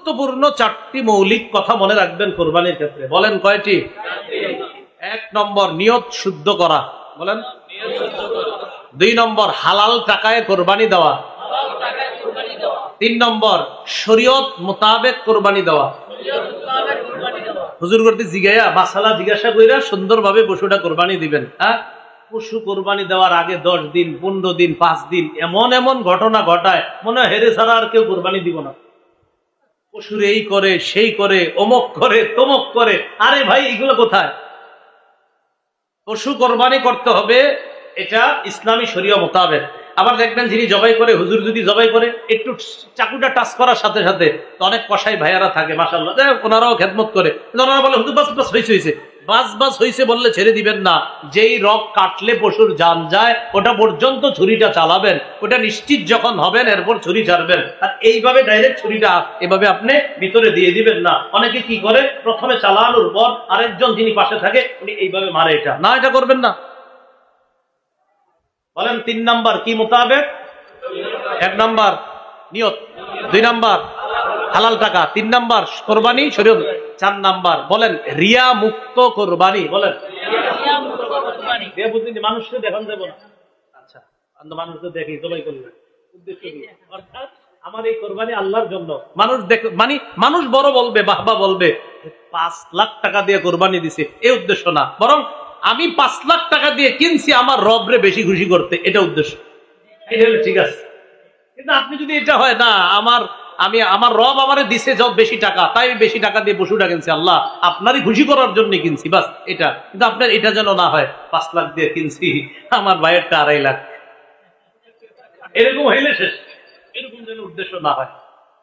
গুরুত্বপূর্ণ চারটি মৌলিক কথা মনে রাখবেন কোরবানির ক্ষেত্রে। বলেন কয়টি? এক নম্বর, নিয়ত শুদ্ধ করা। বলেন। দুই নম্বর, হালাল টাকায় কোরবানি দেওয়া। তিন নম্বর, শরীয়ত মোতাবেক কোরবানি দেওয়া। হুজুর করতে জিগাইয়া মাসালা জিজ্ঞাসা কইরা সুন্দরভাবে পশুটা কোরবানি দিবেন। হ্যাঁ, পশু কোরবানি দেওয়ার আগে 10 দিন 15 দিন 5 দিন এমন এমন ঘটনা ঘটায় মনে হয় হেরে ছাড়া আর কেউ কোরবানি দিব না। পশুর এই করে সেই করে, অমক করে তমক করে। আরে ভাই, এগুলো কোথায়? পশু কোরবানি করতে হবে, এটা ইসলামী শরীয়ত মোতাবেক। আবার দেখবেন যিনি জবাই করে, হুজুর যদি জবাই করে একটু চাকুটা টাচ করার সাথে সাথে তো অনেক কসাই ভাইয়ারা থাকে মাশাআল্লাহ, ওনারাও খেদমত করে, ওনারা বলে হুজুর বাস বাস হয়েছে বাস বাস হয়েছে বললে ছেড়ে দিবেন না। যেই রগ কাটলে পশুর জান যায় ওটা পর্যন্ত ছুরিটা চালাবেন, ওটা নিশ্চিত যখন হবেন এরপর ছুরি ছাড়বেন। আর এইভাবে ডাইরেক্ট ছুরিটা এভাবে আপনি ভিতরে দিয়ে দিবেন না। অনেকে কি করে, প্রথমে চালানোর পর আরেকজন যিনি পাশে থাকে উনি এইভাবে মারে। এটা না, এটা করবেন না। বলেন, 3 নাম্বার কি মোতাবেক? 1 নাম্বার নিয়ত, 2 নাম্বার হালাল টাকা, 3 নাম্বার কোরবানি শরীয়ত, 4 নাম্বার বলেন রিয়া মুক্ত কোরবানি। বলেন, রিয়া বুঝলি মানুষকে দেখান যাব না। আচ্ছা, মানুষকে দেখি জবাই করবে, উদ্দেশ্য কি? অর্থাৎ আমার এই কোরবানি আল্লাহর জন্য। মানুষ দেখ, মানে মানুষ বড় বলবে, বাহবা বলবে 5 লাখ টাকা দিয়ে কোরবানি দিছে, এই উদ্দেশ্য না। বরং আমি 5 লাখ টাকা দিয়ে কিনছি আমার রবরে বেশি খুশি করতে, এটা উদ্দেশ্য। এটা হলে ঠিক আছে। কিন্তু আপনি যদি এটা হয় না, আমার রব আমারে দিছে যত বেশি টাকা, তাই বেশি টাকা দিয়ে পশুটা কিনছি, আল্লাহ আপনারই খুশি করার জন্য কিনছি, বাস এটা। কিন্তু আপনার এটা যেন না হয় 5 লাখ দিয়ে কিনছি, আমার ভাইয়েরটা 2.5 লাখ, এরকম হইলে শেষ। এরকম যেন উদ্দেশ্য না হয়।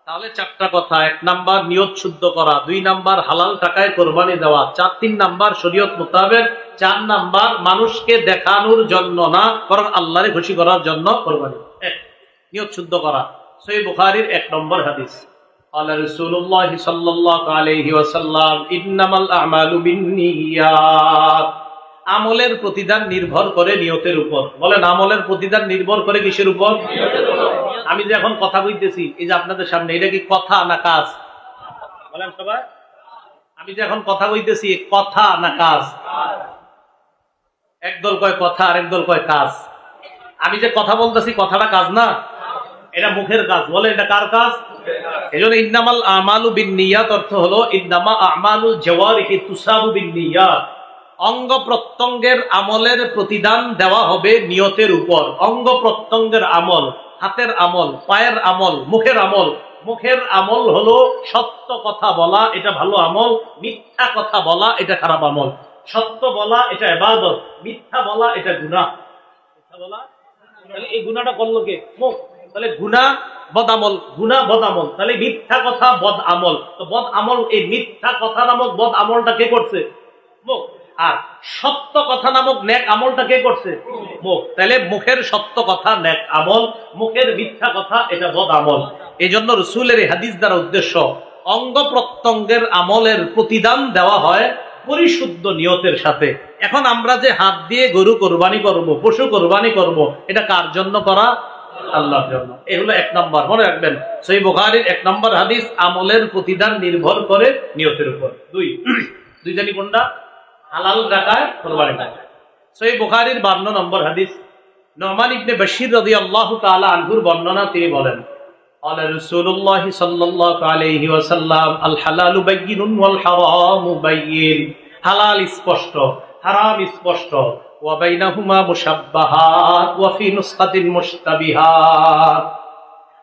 তাহলে 4টা কথা। 1 নাম্বার নিয়ত শুদ্ধ করা, 2 নাম্বার হালাল টাকায় কোরবানি দেওয়া, 3 নাম্বার শরীয়ত মোতাবেক, 4 নাম্বার মানুষকে দেখানোর জন্য না বরং আল্লাহরে খুশি করার জন্য কোরবানি। নিয়ত শুদ্ধ করা। সহিহ বুখারীর 1 নম্বর হাদিস, قال رسول الله صلى الله عليه وسلم انما الاعمال بالنيات। আমলের প্রতিদান নির্ভর করে নিয়তের উপর। বলেন, আমলের প্রতিদান নির্ভর করে কিসের উপর? আমি যে এখন কথা কইতেছি, এই যে আপনাদের সামনে, এটা কি কথা না কাজ? বলেন সবাই, আমি যে এখন কথা কইতেছি কথা না কাজ? একদল কয় কথা, আরেক দল কয় কাজ। আমি যে কথা বলতেছি কথাটা কাজ না, এটা মুখের কাজ। বলে, এটা কার কাজ? এজন্য ইন্নামাল আমালু বিন্নিয়াত অর্থ হলো ইন্নামা আমালুল জাওয়ারিহি তুসাবু বিন্নিয়াত। অঙ্গ প্রত্যঙ্গের আমলের প্রতিদান দেওয়া হবে নিয়তের উপর। অঙ্গ প্রত্যঙ্গের আমল, হাতের আমল, পায়ের আমল, মুখের আমল। মুখের আমল হলো সত্য কথা বলা, এটা ভালো আমল। মিথ্যা কথা বলা, এটা খারাপ আমল। সত্য বলা, এটা ইবাদত। মিথ্যা বলা, এটা গুনাহ। মিথ্যা বলা, তাহলে এই গুনাহটা করলো কে? মুখ। তাহলে গুনাহ বদ আমল, গুনাহ বদ আমল। তাহলে মিথ্যা কথা বদ আমল। তো বদ আমল, এই মিথ্যা কথা নামক বদ আমলটা কে করছে? মুখ। আর সত্য কথা নামক নেক আমলটা কে করছে? মুখ। তাহলে মুখের সত্য কথা নেক আমল, মুখের মিথ্যা কথা এটা বদ আমল। এই জন্য রাসূলের এই হাদিস দ্বারা উদ্দেশ্য, অঙ্গ প্রত্যঙ্গের আমলের প্রতিদান দেওয়া হয় পরিশুদ্ধ নিয়তের সাথে। এখন আমরা যে হাত দিয়ে গরু কোরবানি করব, পশু কোরবানি করব, এটা কার জন্য করা? আল্লাহর জন্য। এই হলো 1 নম্বর, মনে রাখবেন। সহিহ বুখারীর 1 নম্বর হাদিস, আমলের প্রতিদান নির্ভর করে নিয়তের উপর। 2 জানি কোনটা? হালাল টাকায় কোরবানি করা। সহিহ বুখারীর 52 নম্বর হাদিস, নুমান ইবনে বাশীর রাদিয়াল্লাহু তাআলা আনহুর বর্ণনা, তিনি বলেন, قال رسول الله صلى الله عليه وسلم الحلال بين والحرام بين। হালাল স্পষ্ট, হারাম স্পষ্ট। وبينهما مشبهات وفي نسخة مشتبهات।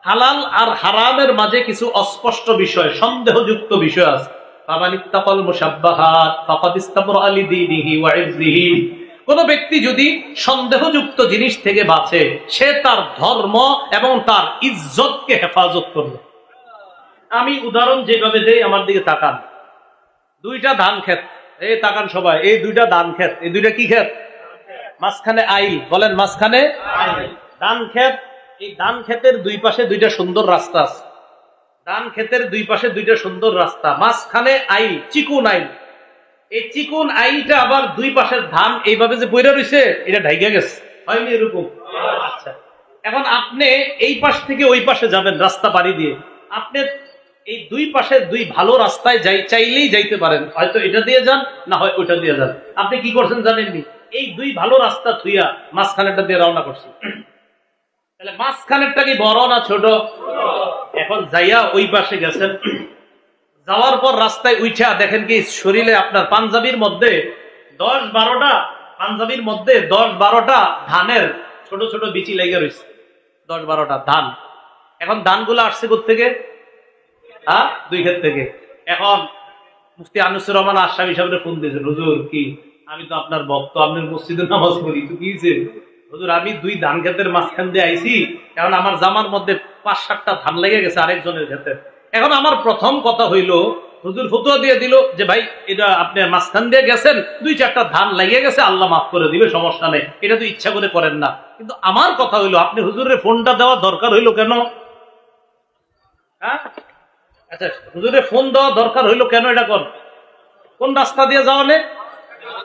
হালাল আর হারামের মাঝে কিছু অস্পষ্ট বিষয়, সন্দেহযুক্ত বিষয় আছে। ফামান ইত্তাকাল মুশাব্বাহাত ফাকাদ ইস্তাবরা লিদীনিহি ওয়া ইরযিহি। কোন ব্যক্তি যদি সন্দেহযুক্ত জিনিস থেকে বাঁচে, সে তার ধর্ম এবং তার ইজ্জতকে হেফাজত করবে। আমি উদাহরণ যেভাবে দেই, আমার দিকে তাকান। 2টা ধান ক্ষেত, এই তাকান সবাই, এই 2টা ধান ক্ষেত। এই 2টা কি ক্ষেত? মাঝখানে আইল। বলেন, মাঝখানে ধান ক্ষেত। এই ধান ক্ষেতের 2 পাশে 2টা সুন্দর রাস্তা আছে। ধান ক্ষেতের 2 পাশে 2টা সুন্দর রাস্তা, মাঝখানে আইল, চিকুন আইল। এই চিকুন আইলটা আবার 2 পাশের ধান এইভাবে যে পইরা রইছে, এটা ঢাইকা গেছে, হয়নি এরকম? আচ্ছা, এখন আপনি এই পাশ থেকে ওই পাশে যাবেন রাস্তা পাড়ি দিয়ে। আপনি এই দুই পাশে দুই ভালো রাস্তায় চাইলেই যাইতে পারেন, হয়তো এটা দিয়ে যান, না হয় ওইটা দিয়ে যান। আপনি কি করছেন জানেননি? এই দুই ভালো রাস্তা থুইয়া মাঝখানেরটা দিয়ে রওনা করছি। তাহলে মাঝখানেরটা কি বড় না ছোট? এখন যাইয়া ওই পাশে গেছেন, যাওয়ার পর রাস্তায় উঠা দেখেন কি শরীরে আপনার পাঞ্জাবির মধ্যে 10-12টা ধানের ছোট ছোট বিচি লেগে রয়েছে, 10-12টা ধান। এখন ধানগুলো আসছে কোত্থেকে? দুই ক্ষেত থেকে। এখন মুফতি আনিসুর রহমান আশরাফি সাহেবের ফোন দিয়েছেন, হুজুর কি আমি তো আপনার ভক্ত, আপনার মসজিদে নামাজ পড়ি, তো কি হয়েছে? হুজুর আমি দুই ধান ক্ষেতের মাঝখান দিয়ে আইছি, এখন আমার জামার মধ্যে 5-7টা ধান লেগে গেছে আরেকজনের ক্ষেতে। এখন আমার প্রথম কথা হইলো, হুজুর ফতোয়া দিয়ে দিল যে ভাই এটা আপনি মাঝখান দিয়ে গেছেন, 2-4টা ধান লেগে গেছে, আল্লাহ মাফ করে দিবে, সমস্যা নেই, এটা তো ইচ্ছা করে করেন না। কিন্তু আমার কথা হইলো, আপনি হুজুরের ফোনটা দেওয়া দরকার হইলো কেন? আচ্ছা, হুজুরের ফোন দেওয়া দরকার হইলো কেন? এটা কোন রাস্তা দিয়ে যাওয়া নেই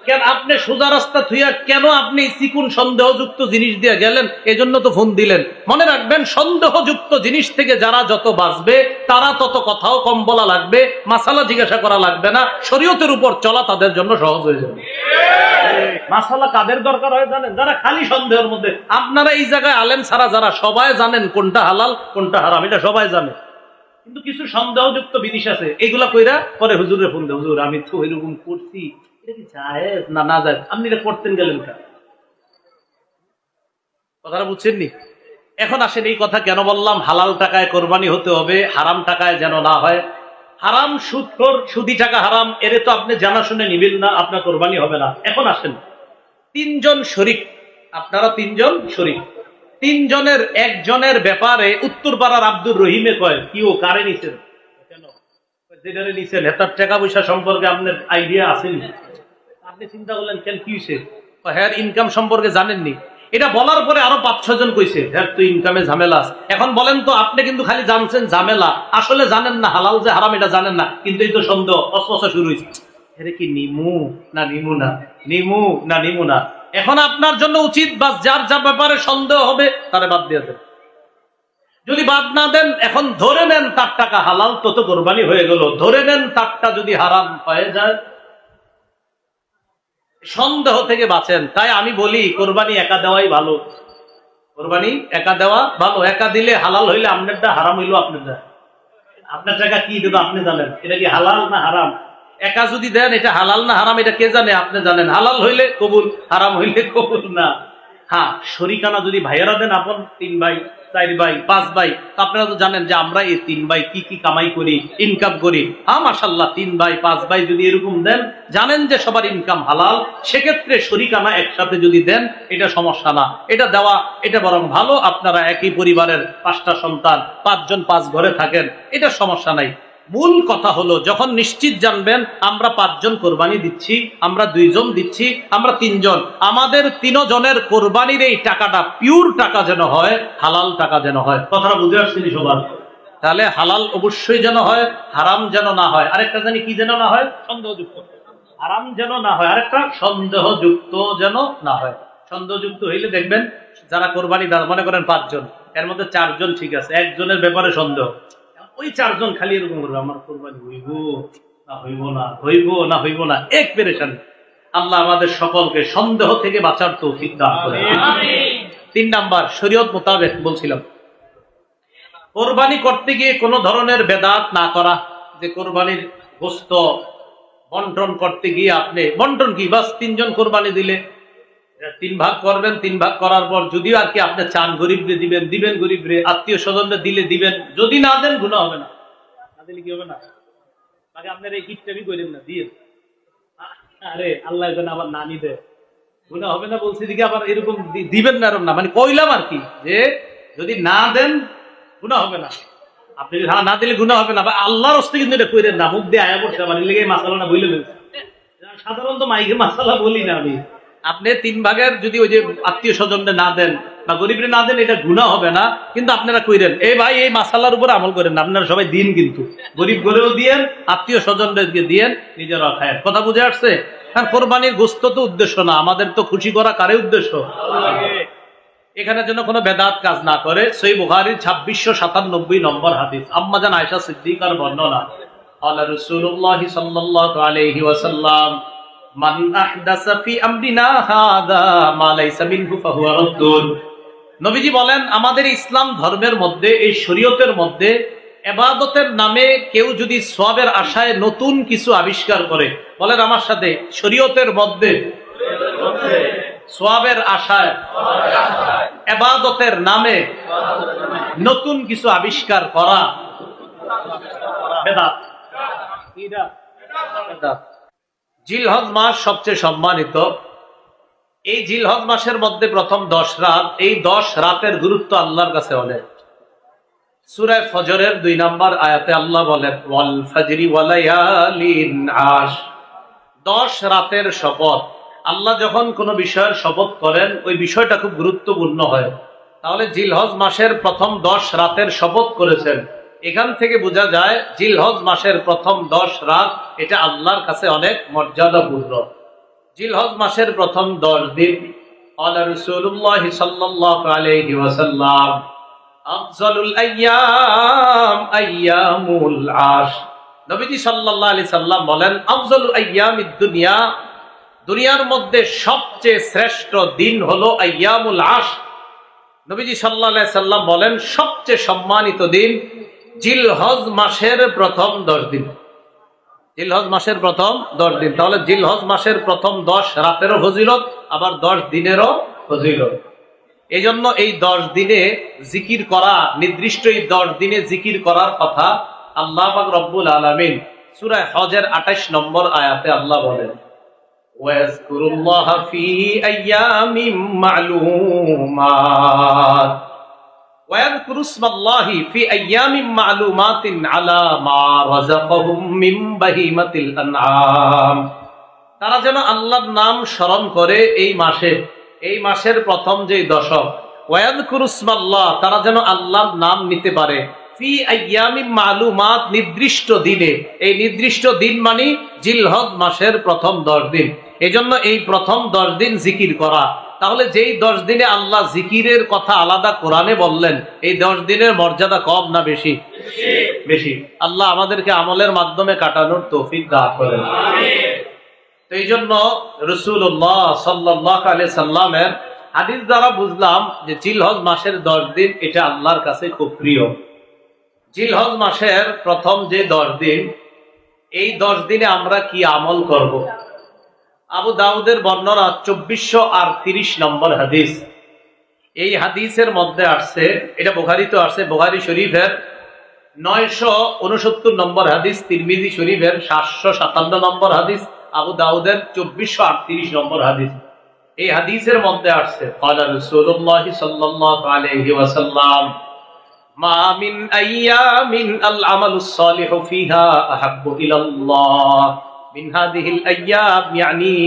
কেন? আপনি সোজা রাস্তা থুইয়া কেন আপনি চিকুন সন্দেহযুক্ত জিনিস দিয়ে গেলেন? এজন্য তো ফোন দিলেন। মনে রাখবেন, সন্দেহযুক্ত জিনিস থেকে যারা যত বাঁচবে তারা তত কথাও কম বলা লাগবে, মাসালা জিজ্ঞাসা করা লাগবে না, শরীয়তের উপর চলা তাদের জন্য সহজ হয়ে যাবে। মাসালা কাদের দরকার হয় জানেন? যারা খালি সন্দেহের মধ্যে। আপনারা এই জায়গায় আলেম ছাড়া যারা সবাই জানেন কোনটা হালাল কোনটা হারাম, এটা সবাই জানে, কিন্তু কিছু সন্দেহযুক্ত বিদিশ আছে, এগুলা কইরা পরে হুজুরের ফোন দেয়, হুজুর আমি তো এরকম করছি, এটা কি জায়েজ না না জায়েজ, আপনি এটা করতেন গেলেন কেন? কথাটা বুঝছেননি? এখন আসেন, এই কথা কেন বললাম? হালাল টাকায় কোরবানি হতে হবে, হারাম টাকায় যেন না হয়। হারাম সুদখোর, সুদি টাকা হারাম, এরে তো আপনি জানা শুনে নিবেন না, আপনার কোরবানি হবে না। এখন আসেন, 3 জন শরিক, আপনারা 3 জন শরিক, 3 জনের একজনের ব্যাপারে উত্তরপাড়ার আব্দুর রহিমে কয়, কি ও কারে নিছেন? কেন? যেটারে নিছেন হেতার টাকা পয়সা সম্পর্কে আপনার আইডিয়া আসেনি? আপনি চিন্তা করলেন কেন, কি হয়েছে? হ্যাঁ, ইনকাম সম্পর্কে জানেননি। এটা বলার পরে আরো 5-6 জন কইছে, হ্যাঁ তুই ইনকামে ঝামেলা। এখন বলেন তো, আপনি কিন্তু খালি জানছেন ঝামেলা, আসলে জানেন না হালাল যে হারাম এটা জানেন না, কিন্তু এই তো সন্দেহ অস্পষ্ট শুরু হয়েছে, এর কি নিমু না নিমু না, নিমু না নিমু না। এখন আপনার জন্য উচিত, বাস যার যার ব্যাপারে সন্দেহ হবে তারে বাদ দিয়ে দেন। যদি বাদ না দেন, এখন ধরে নেন তার টাকা হালাল, তো কোরবানি হয়ে গেল। ধরে নেন তারটা যদি হারাম হয়ে যায়, সন্দেহ থেকে বাঁচেন। তাই আমি বলি, কোরবানি একা দেওয়াই ভালো, কোরবানি একা দেওয়া ভালো। একা দিলে হালাল হইলে আপনারটা, হারাম হইলো আপনারটা। আপনার টাকা কি দেবো আপনি জানেন, এটা কি হালাল না হারাম? একা যদি দেন, এটা হালাল না হারাম এটা কে জানে? আপনি জানেন। হালাল হইলে কবুল, হারাম হইলে কবুল না। হ্যাঁ, শরিকানা যদি ভাইয়েরা দেন, আপন 3 ভাই 4 ভাই 5 ভাই, আপনারা তো জানেন যে আমরা এই 3 ভাই কি কি কামাই করি, ইনকাম করি। হ্যাঁ মাশাআল্লাহ, 3 ভাই 5 ভাই যদি এরকম দেন, জানেন যে সবার ইনকাম হালাল, সেক্ষেত্রে শরিকানা একসাথে যদি দেন, এটা সমস্যা না, এটা দেওয়া এটা বরং ভালো। আপনারা একই পরিবারের 5টা সন্তান, 5 জন 5 ঘরে থাকেন, এটা সমস্যা নাই। মূল কথা হলো, যখন নিশ্চিত জানবেন আমরা 5 জন কোরবানি দিচ্ছি, আমরা 2 জন দিচ্ছি, আমরা 3 জন, আমাদের 3 জনের কোরবানির এই টাকাটা পিওর টাকা যেন হয়, হালাল টাকা যেন হয়। কথাটা বুঝে আসছিনি সবার? তাহলে হালাল অবশ্যই যেন হয়, হারাম যেন না হয়। আরেকটা জানি কি যেন না হয়? সন্দেহযুক্ত। হারাম যেন না হয়, আরেকটা সন্দেহযুক্ত যেন না হয়। সন্দেহযুক্ত হইলে দেখবেন যারা কোরবানি দেন, মনে করেন 5 জন, এর মধ্যে 4 জন ঠিক আছে, একজনের ব্যাপারে সন্দেহ, ওই 4 জন খালি এরকম করবে, আমার কোরবানি হইব না হইব না, হইব না হইব না, এক পেরেশান। আল্লাহ আমাদের সকলকে সন্দেহ থেকে বাঁচার তৌফিক দান করেন। 3 নাম্বার, শরীয়ত মোতাবেক বলছিলাম, কোরবানি করতে গিয়ে কোন ধরনের বেদাত না করা। যে কোরবানির গোশত বন্টন করতে গিয়ে আপনি বন্টন কি, বাস 3 জন কোরবানি দিলে 3 ভাগ করবেন, 3 ভাগ করার পর যদিও আর কি আপনি চান গরিবরে দিবেন, দিবেন গরিবরে, আত্মীয় স্বজনদের দিলে দিবেন, যদি না দেন গুনাহ হবে না। না দিলে কি হবে না? আগে আপনার এই কিটটাবি করেন না, দিয়ে আরে আল্লাহ যেন আবার না নিতে গুনাহ হবে না বলছি, দিকে আবার এরকম দিবেন না, এরকম না, মানে কইলাম আর কি, যে যদি না দেন গুনাহ হবে না। আপনি না দিলে গুনাহ হবে না, আল্লাহর হস্তে কিন্তু এটা কইরেন না, মুখ দিয়ে আয়া করছে আমার লেগে মাসালা না বইলে ফেলছে। সাধারণত মাইকে মাসালা বলি না আমি। আপনি 3 ভাগের যদি ওই যে আত্মীয় স্বজনদের না দেন বা গরিবরে না দেন, এটা গুনাহ হবে না, কিন্তু আপনারা কইরেন এই ভাই এই মাসালার উপর আমল করেন না, আপনারা সবাই দিন, কিন্তু গরিব গরেও দিয়েন, আত্মীয় স্বজনদেরকে দিয়েন, নিজেরা খায়। কথা বুঝে আসছে? কারণ কোরবানির গোশত তো উদ্দেশ্য না, আমাদের তো খুশি করা কারে উদ্দেশ্য? এখানে যেন কোনো বেদাত কাজ না করে। সহিহ বুখারীর 2697 নম্বর হাদিস, আম্মা জান আয়েশা সিদ্দিকার বর্ণনা, আল্লাহ রাসূলুল্লাহ সাল্লাল্লাহু আলাইহি ওয়াসাল্লাম, মান আহদাসা ফি আমরিনা হাযা মা লাইসা মিনহু ফাহুয়া রাদ্দুন। নবীজি বলেন, আমাদের ইসলাম ধর্মের মধ্যে, এই শরীয়তের মধ্যে ইবাদতের নামে কেউ যদি সওয়াবের আশায় নতুন কিছু আবিষ্কার করে, বলেন আমার সাথে, শরীয়তের মধ্যে সওয়াবের আশায় ইবাদতের নামে নতুন কিছু আবিষ্কার করা বেদাত। জিলহজ মাস সবচেয়ে সম্মানিত। এই জিলহজ মাসের মধ্যে প্রথম 10 রাত, এই 10 রাতের গুরুত্ব আল্লাহর কাছে অনেক। সূরা ফজরের 2 নম্বর আয়াতে আল্লাহ বলেন, ওয়াল ফাজরি ওয়ালায়ালিন আশ। 10 রাতের শপথ। আল্লাহ যখন কোনো বিষয়ের শপথ করেন, ওই বিষয়টা খুব গুরুত্বপূর্ণ হয়। তাহলে জিলহজ মাসের প্রথম 10 রাতের শপথ করেছেন, এখান থেকে বোঝা যায় জিলহজ মাসের প্রথম 10 রাত এটা আল্লাহর কাছে অনেক মর্যাদাপূর্ণ। জিলহজ মাসের প্রথম 10 দিন, আল্লাহ রাসূলুল্লাহ সাল্লাল্লাহু আলাইহি ওয়াসাল্লাম, আফজালুল আইয়াম আইয়ামুল আশ। নবীজি সাল্লাল্লাহু আলাইহি সাল্লাম বলেন, আফজালু আইয়ামিদ দুনিয়া, দুনিয়ার মধ্যে সবচেয়ে শ্রেষ্ঠ দিন হলো আইয়ামুল আশ। নবীজি সাল্লাল্লাহু আলাইহি সাল্লাম বলেন, সবচেয়ে সম্মানিত দিন জিলহজ মাসের প্রথম 10 দিন। জিলহজ মাসের প্রথম 10 দিন। তাহলে জিলহজ মাসের প্রথম 10 রাতেরও ফজিলত, আবার 10 দিনেরও ফজিলত। এই জন্য এই 10 দিনে জিকির করা, নির্দিষ্ট এই 10 দিনে জিকির করার কথা আল্লাহ পাক রব্বুল আলামিন সূরা হজের 28 নম্বর আয়াতে আল্লাহ বলেন, ওয়াজকুরুল্লাহা ফি আইয়ামিম মা'লুমাত ওয়াজকুরু ইসমাল্লাহি ফি আইয়ামিম মা'লুমাতিন আলা মা রাযাকাহুম মিন বাহিমাতিল আনআম। তারা যেন আল্লাহর নাম স্মরণ করে এই মাসে, এই মাসের প্রথম যে দশক, ওয়াজকুরু ইসমাল্লাহ, তারা যেন আল্লাহর নাম নিতে পারে, ফি আইয়ামিম মা'লুমাত, নির্দিষ্ট দিনে। এই নির্দিষ্ট দিন মানে জিলহজ মাসের প্রথম 10 দিন। এজন্য এই প্রথম 10 দিন জিকির করা। তাহলে যেই 10 দিনে আল্লাহ জিকিরের কথা আলাদা কোরআনে বললেন, এই 10 দিনের মর্যাদা কম না বেশি? বেশি। আল্লাহ আমাদেরকে আমলের মাধ্যমে কাটানোর তৌফিক দান করেন। তো এই জন্য রাসূলুল্লাহ সাল্লাল্লাহু আলাইহি সাল্লামের হাদিস দ্বারা বুঝলাম যে জিলহজ মাসের 10 দিন এটা আল্লাহর কাছে খুব প্রিয়। জিলহজ মাসের প্রথম যে 10 দিন, এই 10 দিনে আমরা কি আমল করব? আবু দাউদের বর্ণনা 2430 নম্বর হাদিস। এই হাদিসের মধ্যে আসছে, এটা বুখারীতে আসছে, বুখারী শরীফের 969 নম্বর হাদিস, তিরমিজি শরীফের 757 নম্বর হাদিস, আবু দাউদের 2438 নম্বর হাদিস। এই হাদিসের মধ্যে আসছে, ক্বালা রাসূলুল্লাহ সাল্লাল্লাহু আলাইহি ওয়াসাল্লাম, মা মিন আইয়ামিন আল আমালুস সালিহু ফিহা আহাব্বু ইলাল্লাহ মিন হাযিহিল আইয়াম, ইয়ানি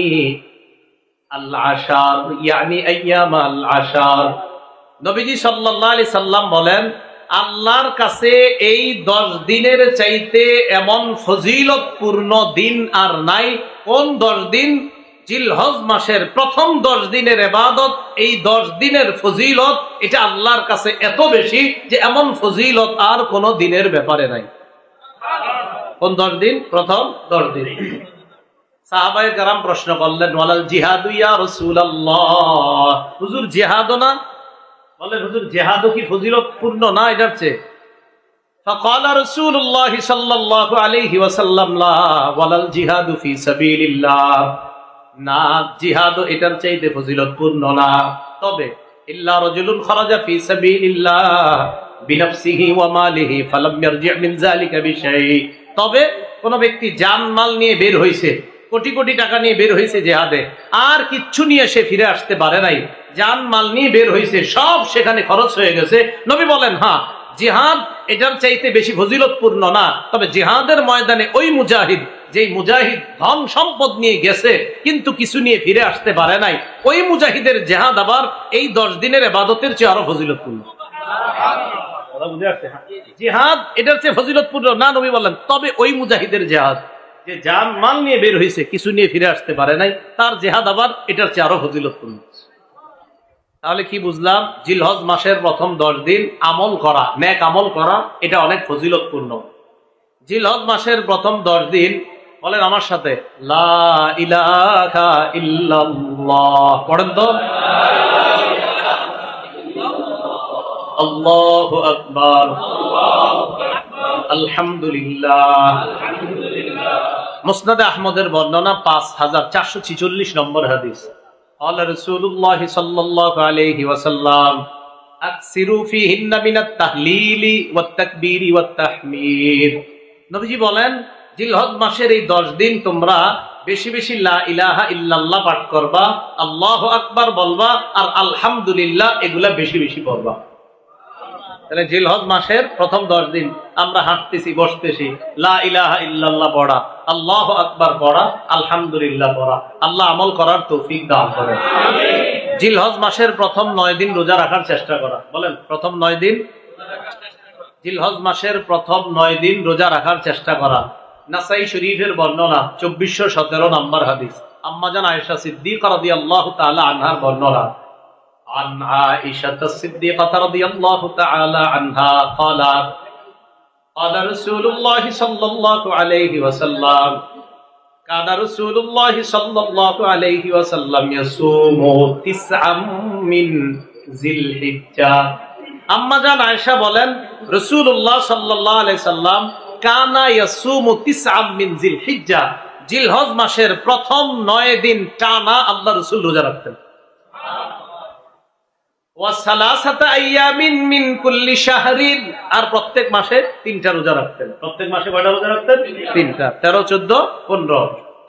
আল আশার, ইয়ানি আইয়াম আল আশার। নবীজি সাল্লাল্লাহু আলাইহি সাল্লাম বলেন, আল্লাহর কাছে এই 10 দিনের চাইতে এমন ফজিলতপূর্ণ দিন আর নাই। কোন 10 দিন? জিলহজ মাসের প্রথম 10 দিনের ইবাদত, এই 10 দিনের ফজিলত এটা আল্লাহর কাছে এত বেশি যে এমন ফজিলত আর কোন দিনের ব্যাপারে নাই। কোন 10 দিন? প্রথম 10 দিন। সাহাবায়ে কেরাম প্রশ্ন করলেন, ওয়ালাল জিহাদু ইয়া রাসূলুল্লাহ, হুজুর জিহাদও না? বলেন, হুজুর জিহাদও কি ফজিলতপূর্ণ না এটার চেয়ে? فقال رسول الله صلى الله عليه وسلم لا ওয়ালাল জিহাদু ফি সাবিলিল্লাহ, না, জিহাদও এটার চাইতে ফজিলতপূর্ণ না। তবে ইল্লা রাজুলুন খারাজা ফি সাবিলিল্লাহ বিনাফসিহি ওয়া মালিহি ফালাম ইয়ারজি' মিন যালিকা বিশাই, তবে কোন ব্যক্তি জান মাল নিয়ে বের হইছে, কোটি কোটি টাকা নিয়ে বের হইছে জিহাদে, আর কিচ্ছু নিয়ে সে ফিরে আসতে পারে নাই, জান মাল নিয়ে বের হইছে, সব সেখানে খরচ হয়ে গেছে। নবী বলেন, হ্যাঁ, জিহাদ এটার চাইতে বেশি ফজিলতপূর্ণ না, তবে জিহাদের ময়দানে ওই মুজাহিদ, যেই মুজাহিদ ধন সম্পদ নিয়ে গেছে কিন্তু কিছু নিয়ে ফিরে আসতে পারে নাই, ওই মুজাহিদের জিহাদ আবার এই 10 দিনের ইবাদতের চেয়ে আরো ফজিলতপূর্ণ। জিহাদ এটার চেয়ে ফজিলতপূর্ণ না, নবী বললেন, তবে ওই মুজাহিদের জিহাদ, যে জান মাল নিয়ে বের হয়েছে, কিছু নিয়ে ফিরে আসতে পারে নাই, তার জিহাদ আবার এটার চেয়ে আরো ফজিলতপূর্ণ। তাহলে কি বুঝলাম? জিলহজ মাসের প্রথম 10 দিন আমল করা, নেক আমল করা, এটা অনেক ফজিলতপূর্ণ। জিলহজ মাসের প্রথম 10 দিন বলেন আমার সাথে, লা ইলাহা ইল্লাল্লাহ পড়েন তো। আল্লাহু আকবার, আলহামদুলিল্লাহ। মুসনাদে আহমদের বর্ণনা 5446 নম্বর হাদিস। قال رسول الله صلى الله عليه وسلم اكثروا فيهن من التهليل والتكبير والتحميد। নবীজি বলেন, জিলহজ মাসের এই 10 দিন তোমরা বেশি বেশি লা ইলাহা ইল্লাল্লাহ পাঠ করবা, আল্লাহু আকবার বলবা, আর আলহামদুলিল্লাহ এগুলা বেশি বেশি পড়বা। তাহলে জিলহজ মাসের প্রথম 10 দিন আমরা হাঁটতেছি, বসতেছি, লা ইলাহা ইল্লাল্লাহ পড়া, আল্লাহু আকবার পড়া, আলহামদুলিল্লাহ পড়া। আল্লাহ আমল করার তৌফিক দান করেন। জিলহজ মাসের প্রথম 9 দিন রোজা রাখার চেষ্টা করা। বলেন, প্রথম 9 দিন, জিলহজ মাসের প্রথম 9 দিন রোজা রাখার চেষ্টা করা। নাসাই শরীফের বর্ণনা 2417 নম্বর হাদিস। আম্মাজান আয়েশা সিদ্দিকা রাদিয়াল্লাহু তাআলা আনহার বর্ণনা। عن عائشة الصديقة رضي الله تعالى عنها قالت قال رسول الله صلى الله عليه وسلم كان رسول الله صلى الله عليه وسلم يصوم 9 من ذي الحجة। আম্মা জান আয়েশা বলেন, রাসূলুল্লাহ সাল্লাল্লাহু আলাইহি সাল্লাম কানা ইয়াসুমু 9 মিন যিল হিজ্জা, জিলহজ মাসের প্রথম 9 দিন টানা আল্লাহ রাসূল রোজা রাখতেন। আর প্রত্যেক মাসে 3টা রোজা রাখতেন। প্রত্যেক মাসে কয়টা রোজা রাখতেন? 3টা। 13, 14, 15।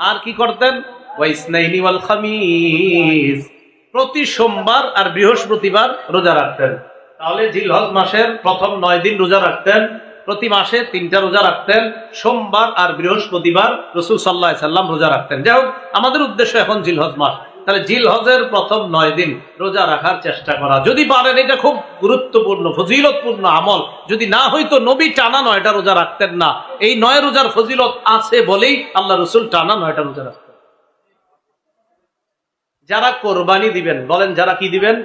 আর কি করতেন? ওয়াইসনাইনি ওয়াল খামিস, প্রতি সোমবার আর বৃহস্পতিবার রোজা রাখতেন। তাহলে জিলহজ মাসের প্রথম 9 দিন রোজা রাখতেন, প্রতি মাসে 3টা রোজা রাখতেন, সোমবার আর বৃহস্পতিবার রাসূল সাল্লাল্লাহু আলাইহি সাল্লাম রোজা রাখতেন। যাই হোক, আমাদের উদ্দেশ্য এখন জিলহজ মাস। তাহলে জিলহজের প্রথম 9 দিন রোজা রাখার চেষ্টা করা, যদি পারেন। এটা খুব গুরুত্বপূর্ণ ফজিলতপূর্ণ আমল। যদি না হইতো নবী টানা 9টা রোজা রাখতেন না। এই 9 রোজার ফজিলত আছে বলেই আল্লাহ রাসূল টানা 9টা রোজা রাখতেন। যারা কোরবানি দিবেন, বলেন যারা কি দিবেন?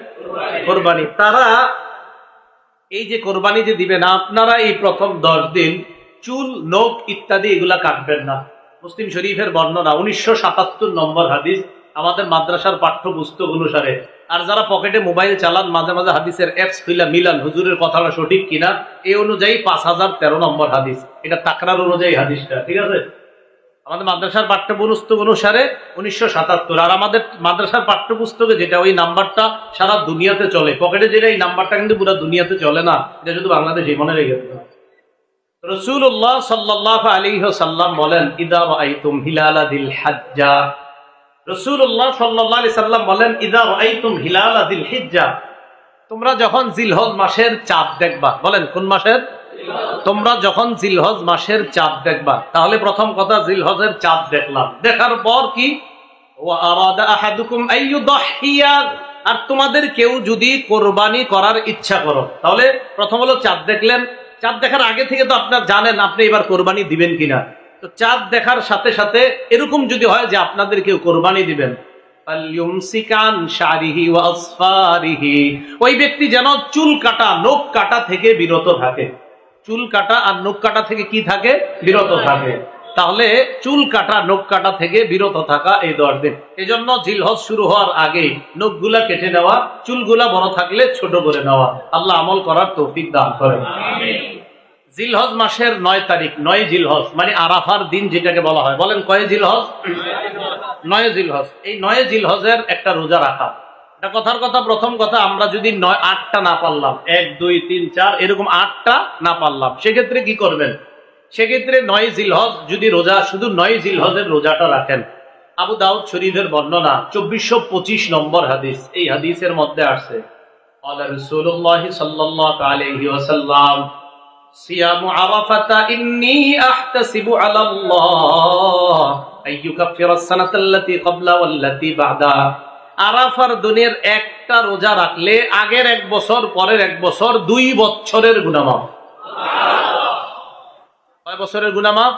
কোরবানি। তারা এই যে কোরবানি যে দিবেন, আপনারা এই প্রথম 10 দিন চুল, নখ ইত্যাদি এগুলা কাটবেন না। মুসলিম শরীফের বর্ণনা 1977 নম্বর হাদিস, আমাদের মাদ্রাসার পাঠ্যপুস্তক অনুসারে। আর যারা পকেটে মোবাইল চালান, মাঝে মাঝে হাদিসের অ্যাপস খুলে মিলান হুজুরের কথাটা সঠিক কিনা, এই অনুযায়ী 5013 নম্বর হাদিস। এটা তাকরার অনুযায়ী হাদিসটা, ঠিক আছে? আমাদের মাদ্রাসার পাঠ্যপুস্তক অনুসারে 1977। আর আমাদের মাদ্রাসার পাঠ্যপুস্তকে যেটা, ওই নাম্বারটা সারা দুনিয়াতে চলে। পকেটে যেটা, এই নাম্বারটা কিন্তু পুরো দুনিয়াতে চলে না, এটা শুধু বাংলাদেশে মনে রেখে। রাসূলুল্লাহ সাল্লাল্লাহু আলাইহি ওয়াসাল্লাম বলেন, ইদা রাআইতুম হিলালা যিল হিজ্জা, রাসূলুল্লাহ সাল্লাল্লাহু আলাইহি সাল্লাম বলেন, ইদা রাআইতুম হিলালা যিল হিজ্জা, তোমরা যখন জিলহজ মাসের চাঁদ দেখবা। বলেন, কোন মাসের? তোমরা যখন জিলহজ মাসের চাঁদ দেখবা। তাহলে প্রথম কথা, জিলহজের চাঁদ দেখলাম, দেখার পর কি? ওয়া আরাদা আহাদুকুম আইয়ুদাহিয়া, আর তোমাদের কেউ যদি কোরবানি করার ইচ্ছা করো। তাহলে প্রথম হলো চাঁদ দেখলেন। চাঁদ দেখার আগে থেকে তো আপনার জানেন আপনি এবার কোরবানি দিবেন কিনা। তো চাঁদ দেখার সাথে সাথে এরকম যদি হয় যে আপনাদের কেউ কোরবানি দিবেন, ওই ব্যক্তি যেন চুল কাটা, নখ কাটা থেকে বিরত থাকে। চুল কাটা আর নখ কাটা থেকে কি থাকে? বিরত থাকে। তাহলে চুল কাটা, নখ কাটা থেকে বিরত থাকা এই 10 দিন। এই জন্য জিলহজ শুরু হওয়ার আগে নখগুলা কেটে নেওয়া, চুলগুলা বড় থাকলে ছোট করে নেওয়া। আল্লাহ আমল করার তৌফিক দান করেন। জিলহজ মাসের 9 তারিখ, 9 জিলহজ মানে আরাফার দিন যেটাকে বলা হয়। বলেন, কয় জিলহজ? 9 জিলহজ। এই 9 জিলহজের একটা রোজা রাখা। এটা কথার কথা, প্রথম কথা, আমরা যদি 8টা না পারলাম, 1, 2, 3, 4 এরকম 8টা না পারলাম, সেক্ষেত্রে কি করবেন? সেক্ষেত্রে 9 জিলহজ যদি রোজা, শুধু 9 জিলহজের রোজাটা রাখেন। আবু দাউদ শরীফের বর্ণনা 2425 নম্বর হাদিস। এই হাদিসের মধ্যে আসছে, ক্বালা রাসূলুল্লাহ সাল্লাল্লাহু আলাইহি ওয়াসাল্লাম, সিয়ামু আরাফাতা ইন্নী আহতাসিবু আলাল্লাহ আইয়ুকাফিরাস সানাতাল্লাতী ক্বাবলা ওয়াল্লাতী বা'দা। আরাফার দিনের একটা রোজা রাখলে আগের 1 বছর, পরের 1 বছর, 2 বছরের গুনাহ মাফ। কয় বছরের গুনাহ মাফ?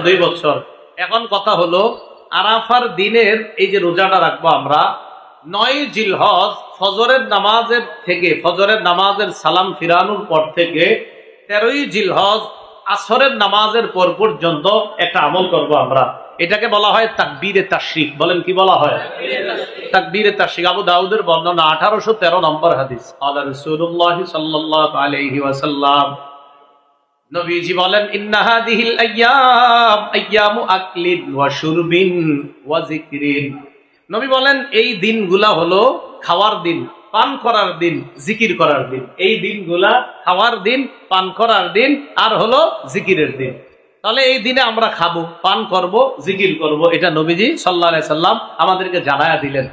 2 বছর। এখন কথা হলো, আরাফার দিনের এই যে রোজাটা রাখবো আমরা, 9 জিলহজ ফজরের নামাজের থেকে, ফজরের নামাজের সালাম ফিরানোর পর থেকে 13ই জিলহজ আসরের নামাজের পর পর্যন্ত একটা আমল করব আমরা। এটাকে বলা হয় তাকবীরে তাশরিক। বলেন কি বলা হয়? তাকবীরে তাশরিক। আবু দাউদের বর্ণনা 1813 নম্বর হাদিস। আল্লাহ রাসূলুল্লাহ সাল্লাল্লাহু আলাইহি ওয়াসাল্লাম, নবীজি বলেন, ইন্না হাদিহিল আইয়াম আইয়ামু আকলিন ওয়া শুরবিন ওয়া যিকরিন। নবী বলেন, এই দিনগুলা হলো খাওয়ার দিন, পান করার দিন, জিকির করার দিন। এই দিনগুলা খাওয়ার দিন, পান করার দিন, আর হলো জিকিরের দিন। তাহলে এই দিনে আমরা খাবো, পান করব, জিকির করব, এটা নবীজি সাল্লাল্লাহু আলাইহি সাল্লাম আমাদেরকে জানায়া দিলেন।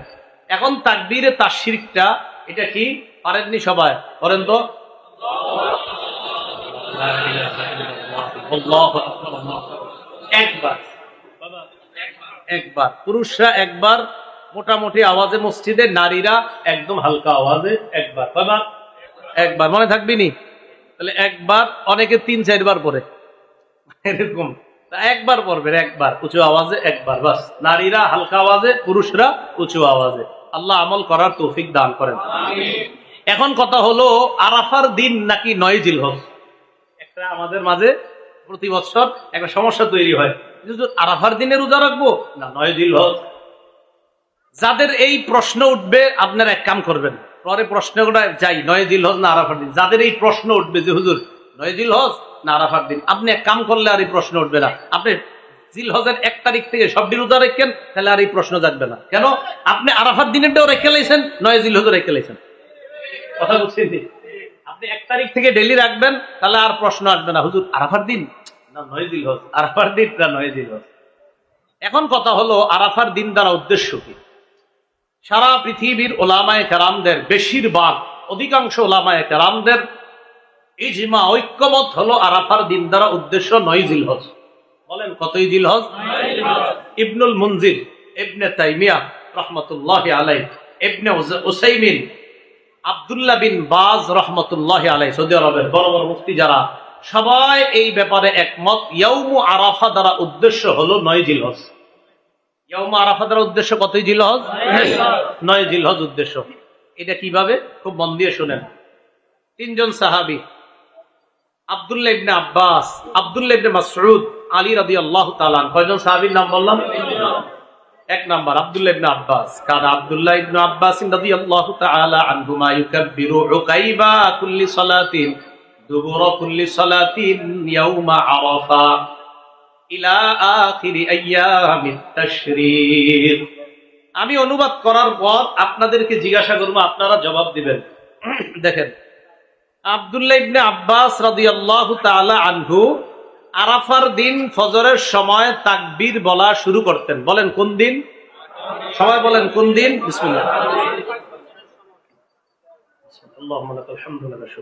এখন তাকবীরে তাশরিকটা এটা কি পারেননি সবাই? করেন তো। একবার পুরুষরা একবার মোটামুটি আওয়াজে মসজিদে, নারীরা একদম হালকা আওয়াজে একবার। একবার মনে থাকবিনি? তাহলে একবার, অনেকে 3-4 বার পড়ে এরকম। একবার পড়বেন, একবার উঁচু আওয়াজে একবার, বাস। নারীরা হালকা আওয়াজে, পুরুষরা উঁচু আওয়াজে। আল্লাহ আমল করার তৌফিক দান করেন। এখন কথা হলো, আরাফার দিন নাকি 9 জিলহজ? একটা আমাদের মাঝে প্রতি বছর একটা সমস্যা তৈরি হয়, আরাফার দিনে রোজা রাখবো না 9 জিলহজ। যাদের এই প্রশ্ন উঠবে, আপনারা এক কাম করবেন, পরে প্রশ্নটা যাই 9 জিলহজ না আরাফার দিন। যাদের এই প্রশ্ন উঠবে যে হুজুর 9 জিলহজ না আরাফার দিন, আপনি এক কাম করলে আর এই প্রশ্ন উঠবে না। আপনি জিলহজের 1 তারিখ থেকে সব দিন রোজা রেখেন, তাহলে আর এই প্রশ্ন জাগবে না। কেন? আপনি আরাফার দিনেরটাও রেখে লাইছেন, 9 জিলহজও রেখে লাইছেন। কথা বুঝছেন? আপনি 1 তারিখ থেকে ডেলি রাখবেন, তাহলে আর প্রশ্ন আসবে না, হুজুর আরাফার দিন না 9 জিলহজ, আরাফার দিন না 9 জিলহজ। এখন কথা হলো, আরাফার দিন দ্বারা উদ্দেশ্য কি? সারা পৃথিবীর ওলামায়ে কেরামদের, বেশিরভাগ অধিকাংশ ওলামায়ে কেরামদের ইজমা, ঐক্যমত হলো আরাফার দিন দ্বারা উদ্দেশ্য 9 জিলহজ। বলেন কতই জিলহজ? ইবনুল মুনজির, ইবনে তাইমিয়া রাহমাতুল্লাহি আলাইহি, ইবনে উসাইমিন, আব্দুল্লাহ বিন বাজ রাহমাতুল্লাহি আলাইহি, সৌদি আরবের বড় বড় মুফতি যারা, সবাই এই ব্যাপারে একমত। ইয়াউমু আরাফা দ্বারা উদ্দেশ্য হলো 9 জিলহজ। ইয়াউমু আরাফা দ্বারা উদ্দেশ্য কতই জিলহজ? 9 জিলহজ উদ্দেশ্য। এটা কিভাবে? খুব মন দিয়ে শুনেন। 3 জন সাহাবী, আব্দুল্লাহ ইবনে আব্বাস, আব্দুল্লাহ ইবনে মাসউদ, আলী রাদিয়াল্লাহু তাআলা। কয়জন সাহাবীর নাম বললাম? 1 নাম্বার আব্দুল্লাহ ইবনে আব্বাস। কারণ আব্দুল্লাহ ইবনে আব্বাস রাদিয়াল্লাহু তাআলা আনহুমা ইউকাব্বিরু উকাইবা কুল্লি সালাতিন দুবুরা কুল্লি সালাতিন ইয়াউমা আরাফা ইলা আখিরি আইয়ামিত তাশরিক। আমি অনুবাদ করার পর আপনাদেরকে জিজ্ঞাসা করব, আপনারা জবাব দিবেন। দেখেন, আব্দুল্লাহ ইবনে আব্বাস রাদিয়াল্লাহু তাআলা আনহু আরাফার দিন ফজরের সময় তাকবীর বলা শুরু করতেন। বলেন কোন দিন? সবাই বলেন কোন দিন? বিসমিল্লাহ। আল্লাহুম্মা লাকাল হামদু ওয়া লাকা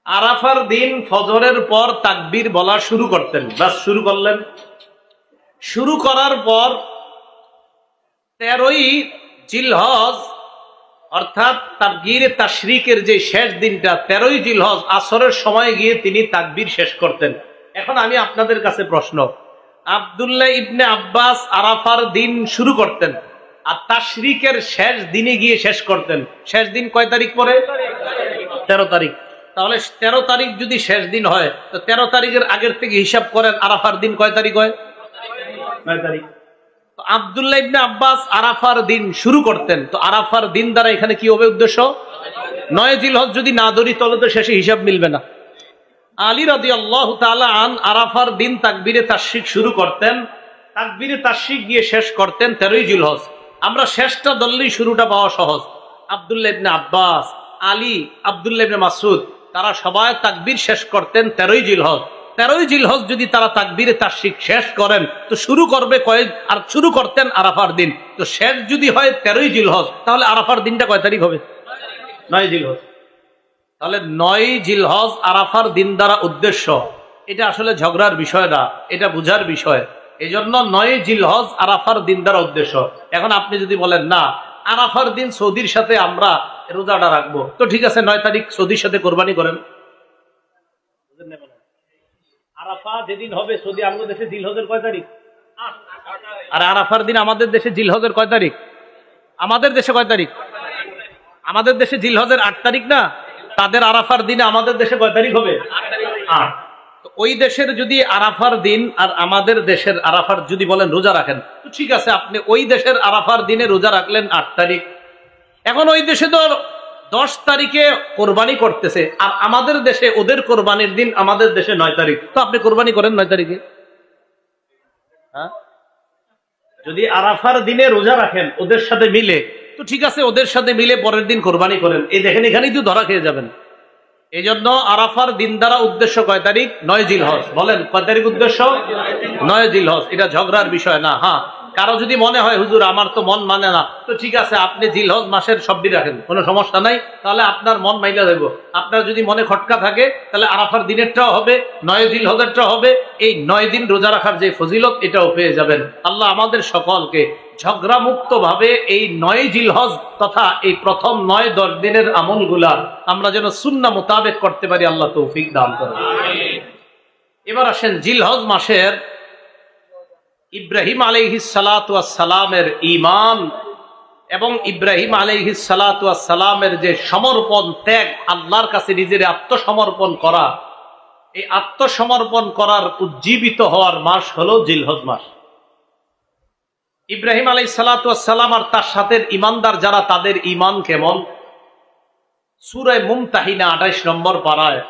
আরাফার দিন ফজরের পর তাকবীর বলা শুরু করতেন। বাস শুরু করলেন। শুরু করার পর 13ই জিলহজ, অর্থাৎ তাকবীরে তাশরিকের যে শেষ দিনটা 13ই জিলহজ আসরের সময় গিয়ে তিনি তাকবীর শেষ করতেন। এখন আমি আপনাদের কাছে প্রশ্ন, আব্দুল্লাহ ইবনে আব্বাস আরাফার দিন শুরু করতেন আর তাশরিকের শেষ দিনে গিয়ে শেষ করতেন। শেষ দিন কয় তারিখ পরে? 13 তারিখ। তাহলে 13 তারিখ যদি শেষ দিন হয়, তো 13 তারিখের আগের থেকে হিসাব করেন আরাফার দিন কয় তারিখ হয়? 9 তারিখ। তো আব্দুল্লাহ ইবনে আব্বাস আরাফার দিন শুরু করতেন, তো আরাফার দিন দ্বারা এখানে কি হবে উদ্দেশ্য? 9 জিলহজ যদি না ধরি, তাহলে তো শেষে হিসাব মিলবে না। আলী রাদিয়াল্লাহু তাআলা আন আরাফার দিন তাকবীরে তাশরিক শুরু করতেন, তাকবীরে তাশরিক গিয়ে শেষ করতেন 13ই জিলহজ। আমরা শেষটা ধরলেই শুরুটা পাওয়া সহজ। আব্দুল্লাহ ইবনে আব্বাস, আলী, আব্দুল্লাহ ইবনে মাসউদ, তারা সবাই তাকবীর শেষ করতেন 13ই জিলহজ। 13ই জিলহজ যদি তারা তাকবীরে তাশরিক শেষ করেন, তো শুরু করবে কয়, আর শুরু করতেন আরাফার দিন। তো শেষ যদি হয় 13ই জিলহজ, তাহলে আরাফার দিনটা কয় তারিখ হবে? 9 জিলহজ। তাহলে 9 জিলহজ আরাফার দিন দ্বারা উদ্দেশ্য। এটা আসলে ঝগড়ার বিষয় না, এটা বুঝার বিষয়। এই জন্য 9 জিলহজ আরাফার দিন দ্বারা উদ্দেশ্য। এখন আপনি যদি বলেন না, আরাফার দিন সৌদির সাথে আমরা রোজাটা রাখবো, তো ঠিক আছে, 9 তারিখ সৌদির সাথে কোরবানি করেন। আরাফা যেদিন হবে সৌদি, আমাদের দেশে জিলহজের কয় তারিখ? আর আরাফার দিন আমাদের দেশে জিলহজের কয় তারিখ? আমাদের দেশে কয় তারিখ? আমাদের দেশে জিলহজের 8 তারিখ না? তাদের আরাফার দিনে আমাদের দেশে কয় তারিখ হবে? 8। তো ওই দেশের যদি আরাফার দিন আর আমাদের দেশের আরাফার যদি বলেন রোজা রাখেন, তো ঠিক আছে, আপনি ওই দেশের আরাফার দিনে রোজা রাখলেন 8 তারিখ। এখন ওই দেশে তো 10 তারিখে কোরবানি করতেছে, আর আমাদের দেশে ওদের কোরবানির দিন আমাদের দেশে 9 তারিখ। তো আপনি কোরবানি করেন 9 তারিখে। হ্যাঁ, যদি আরাফার দিনে রোজা রাখেন ওদের সাথে মিলে, তো ঠিক আছে, ওদের সাথে মিলে পরের দিন কোরবানি করেন। এই দেখেন, এখানেই তো ধরা খেয়ে যাবেন। এই জন্য আরাফার দিন দ্বারা উদ্দেশ্য কয় তারিখ? 9 জিলহজ। বলেন কয় তারিখ উদ্দেশ্য? 9 জিলহজ। এটা ঝগড়ার বিষয় না। হ্যাঁ, কারো যদি মনে হয় হুজুর আমার তো মন মানে না, তো ঠিক আছে, আপনি জিলহজ মাসের সবটি রাখেন, কোনো সমস্যা নাই, তাহলে আপনার মন মাইলা দেব। আপনার যদি মনে খটকা থাকে, তাহলে আরাফার দিনেরটাও হবে, 9 জিলহজেরটাও হবে। এই 9 দিন রোজা রাখার যে ফজিলত, এটাও পেয়ে যাবেন। আল্লাহ আমাদের সকলকে ঝগড়া মুক্ত ভাবে এই 9 জিলহজ তথা এই প্রথম 9-10 দিনের আমলগুলা আমরা যেন সুন্নাহ মোতাবেক করতে পারি, আল্লাহ তৌফিক দান করেন। এবার আসেন জিলহজ মাসের ইব্রাহিম আলাইহিস সালাতু ওয়াস সালামের ঈমান এবং ইব্রাহিম আলাইহিস সালাতু ওয়াস সালামের যে সমর্পণ, ত্যাগ, আল্লাহর কাছে নিজের আত্মসমর্পণ করা, এই আত্মসমর্পণ করার উজ্জীবিত হওয়ার মাস হলো জিলহজ মাস। ইব্রাহিম আলাইহিস সালাতু ওয়াস সালাম আর তার সাথে ঈমানদার যারা, তাদের ঈমান কেমন? সূরা মুমতাহিনা 28 নম্বর পারায়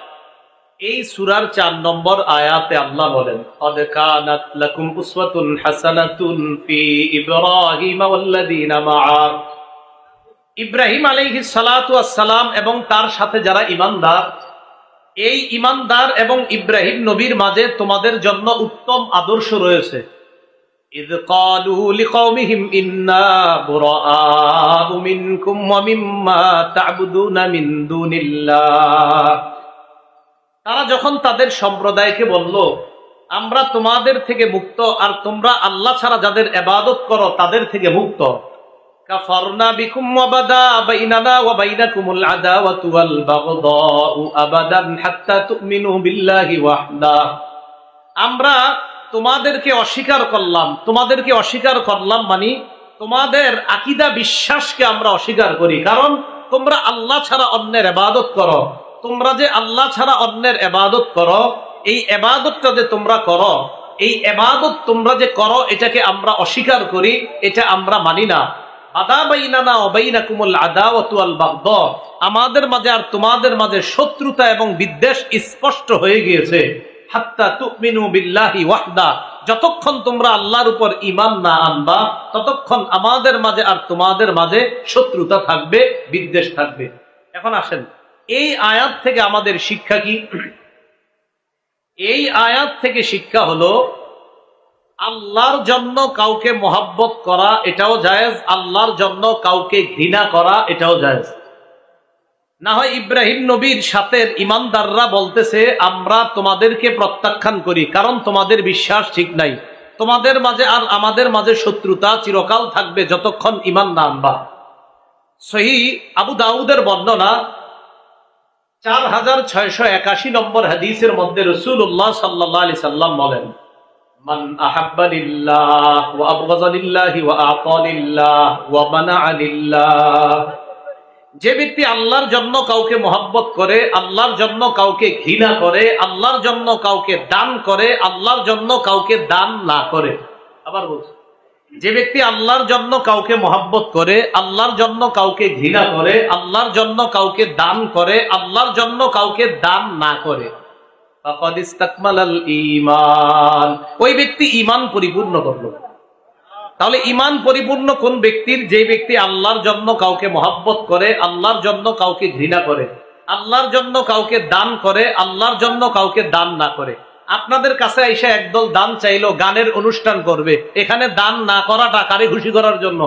এই সূরার 4 নম্বর আয়াতে আল্লাহ বলেন, ক্বাদ কানাত লাকুম উসওয়াতুন হাসানাতুন ফি ইব্রাহিম ওয়াল্লাযীনা মাআ। ইব্রাহিম আলাইহিস সালাতু ওয়াস সালাম এবং তার সাথে যারা ঈমানদার, এই ঈমানদার এবং ইব্রাহিম নবীর মাঝে তোমাদের জন্য উত্তম আদর্শ রয়েছে। ইয ক্বালু লিকওমিহিম ইন্না বুরাআউ মিনকুম ওয়া মিম্মা তা'বুদুনা মিন দুনিল্লাহ। তারা যখন তাদের সম্প্রদায়কে বলল, আমরা তোমাদের থেকে মুক্ত, আর তোমরা আল্লাহ ছাড়া যাদের ইবাদত করো তাদের থেকে মুক্ত। কাফারনা বিকুম ওয়া বাদা বাইনানা ওয়া বাইনাকুমুল আদাওয়াতু ওয়াল বাগদাউ আবাদান হাত্তা তুমিনু বিল্লাহি ওয়াহদা। আমরা তোমাদেরকে অস্বীকার করলাম, মানে তোমাদের আকীদা বিশ্বাসকে আমরা অস্বীকার করি, কারণ তোমরা আল্লাহ ছাড়া অন্যের ইবাদত করো। তোমরা যে আল্লাহ ছাড়া অন্যের ইবাদত করো, এই ইবাদতটা যে তোমরা করো, এই ইবাদত তোমরা যে করো, এটাকে আমরা অস্বীকার করি, এটা আমরা মানি না। আদা বাইনানা ওয়া বাইনাকুমুল আদাওয়াতু ওয়াল বাগদা, আমাদের মাঝে আর তোমাদের মাঝে শত্রুতা এবং বিদ্বেষ স্পষ্ট হয়ে গিয়েছে। হাত্তা তুমিনু বিল্লাহি ওয়াহদা, যতক্ষণ তোমরা আল্লাহর উপর ঈমান না আনবা, ততক্ষণ আমাদের মাঝে আর তোমাদের মাঝে শত্রুতা থাকবে, বিদ্বেষ থাকবে। এখন আসেন, এই আয়াত থেকে আমাদের শিক্ষা কি? এই আয়াত থেকে শিক্ষা হলো, আল্লাহর জন্য কাউকে মহব্বত করা এটাও জায়েজ, আল্লাহর জন্য কাউকে ঘৃণা করা এটাও জায়েজ। না হয় ইব্রাহিম নবীর সাথে ঈমানদাররা বলতেছে, আমরা তোমাদেরকে প্রত্যাখ্যান করি, কারণ তোমাদের বিশ্বাস ঠিক নাই, তোমাদের মাঝে আর আমাদের মাঝে শত্রুতা চিরকাল থাকবে যতক্ষণ ঈমান না আনবা। সহিহ আবু দাউদের বর্ণনা 4681 নম্বর হাদিসের মধ্যে রাসূলুল্লাহ সাল্লাল্লাহু আলাইহি সাল্লাম বলেন, মান আহাব্বা লিল্লাহ ওয়া আবগাযা লিল্লাহি ওয়া আতা লিল্লাহ ওয়া মানাআ লিল্লাহ। যে ব্যক্তি আল্লাহর জন্য কাউকে মহব্বত করে, আল্লাহর জন্য কাউকে ঘৃণা করে, আল্লাহর জন্য কাউকে দান করে, আল্লাহর জন্য কাউকে দান না করে। আবার বলছি, যে ব্যক্তি আল্লাহর জন্য কাউকে মহব্বত করে, আল্লাহর জন্য কাউকে ঘৃণা করে, আল্লাহর জন্য কাউকে দান করে, আল্লাহর জন্য কাউকে দান না করে, ফাকাদ ইসতাকমালাল ঈমান, ওই ব্যক্তি ঈমান পরিপূর্ণ করলো। তাহলে ঈমান পরিপূর্ণ কোন ব্যক্তির? যে ব্যক্তি আল্লাহর জন্য কাউকে মহব্বত করে, আল্লাহর জন্য কাউকে ঘৃণা করে, আল্লাহর জন্য কাউকে দান করে, আল্লাহর জন্য কাউকে দান না করে। আপনাদের কাছে আইসা একদল দান চাইলো, গানের অনুষ্ঠান করবে, এখানে দান না করাটা কারে খুশি করার জন্য?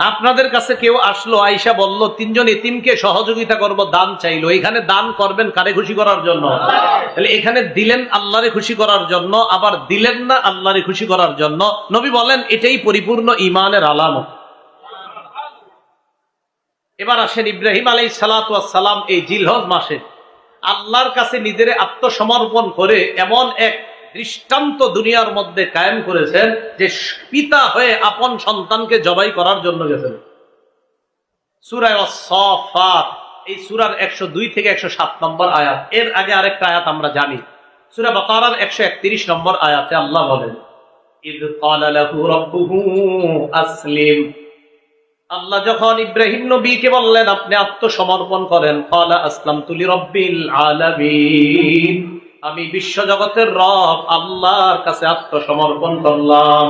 আপনাদের কাছে কেউ আসলো, আইসা বলল 3 জন এতিমকে সহযোগিতা করব, দান চাইলো, এখানে দান করবেন কারে খুশি করার জন্য? তাহলে এখানে দিলেন আল্লাহরে খুশি করার জন্য, আবার দিলেন না আল্লাহরে খুশি করার জন্য। নবী বলেন এটাই পরিপূর্ণ ঈমানের আলামত। এবার আসেন, ইব্রাহিম আলাইহিস সালাতু ওয়াস সালাম এই জিলহজ মাসে আল্লাহর কাছে নিজের আত্মসমর্পণ করে এমন এক দৃষ্টান্ত দুনিয়ার মধ্যে কায়েম করেছেন যে পিতা হয়ে আপন সন্তানকে জবাই করার জন্য গেছেন। সূরা আস-সাফফাত, এই সূরার 102 থেকে 107 নম্বর আয়াত। এর আগে আরেকটা আয়াত আমরা জানি, সূরা বাকারার 131 নম্বর আয়াতে আল্লাহ বলেন, ইয ক্বালা লাহু রাব্বুহু আসলিম। আল্লাহ যখন ইব্রাহিম নবীকে বললেন আপনি আত্মসমর্পণ করেন, ক্বালা আসলামতু লিরাব্বিল আলামিন, আমি বিশ্বজগতের রব আল্লাহর কাছে আত্মসমর্পণ করলাম।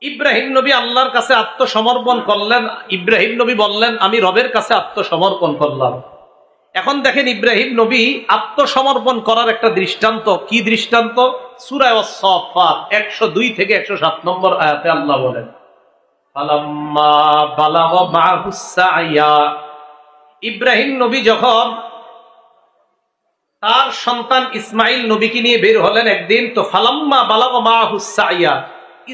ইব্রাহিম নবী আল্লাহর কাছে আত্মসমর্পণ করলেন। ইব্রাহিম নবী বললেন আমি রবের কাছে আত্মসমর্পণ করলাম। এখন দেখেন ইব্রাহিম নবী আত্মসমর্পণ করার একটা দৃষ্টান্ত। কি দৃষ্টান্ত? সূরা আস-সাফফাত 102 থেকে 107 নম্বর আয়াতে আল্লাহ বলেন, ফালাম্মা বালাগা মা'হুস সা'য়া, ইব্রাহিম নবী যখন তার সন্তান ইসমাইল নবীকে নিয়ে বের হলেন একদিন, তো ফালাম্মা বালাগা মা'হুস সা'য়া,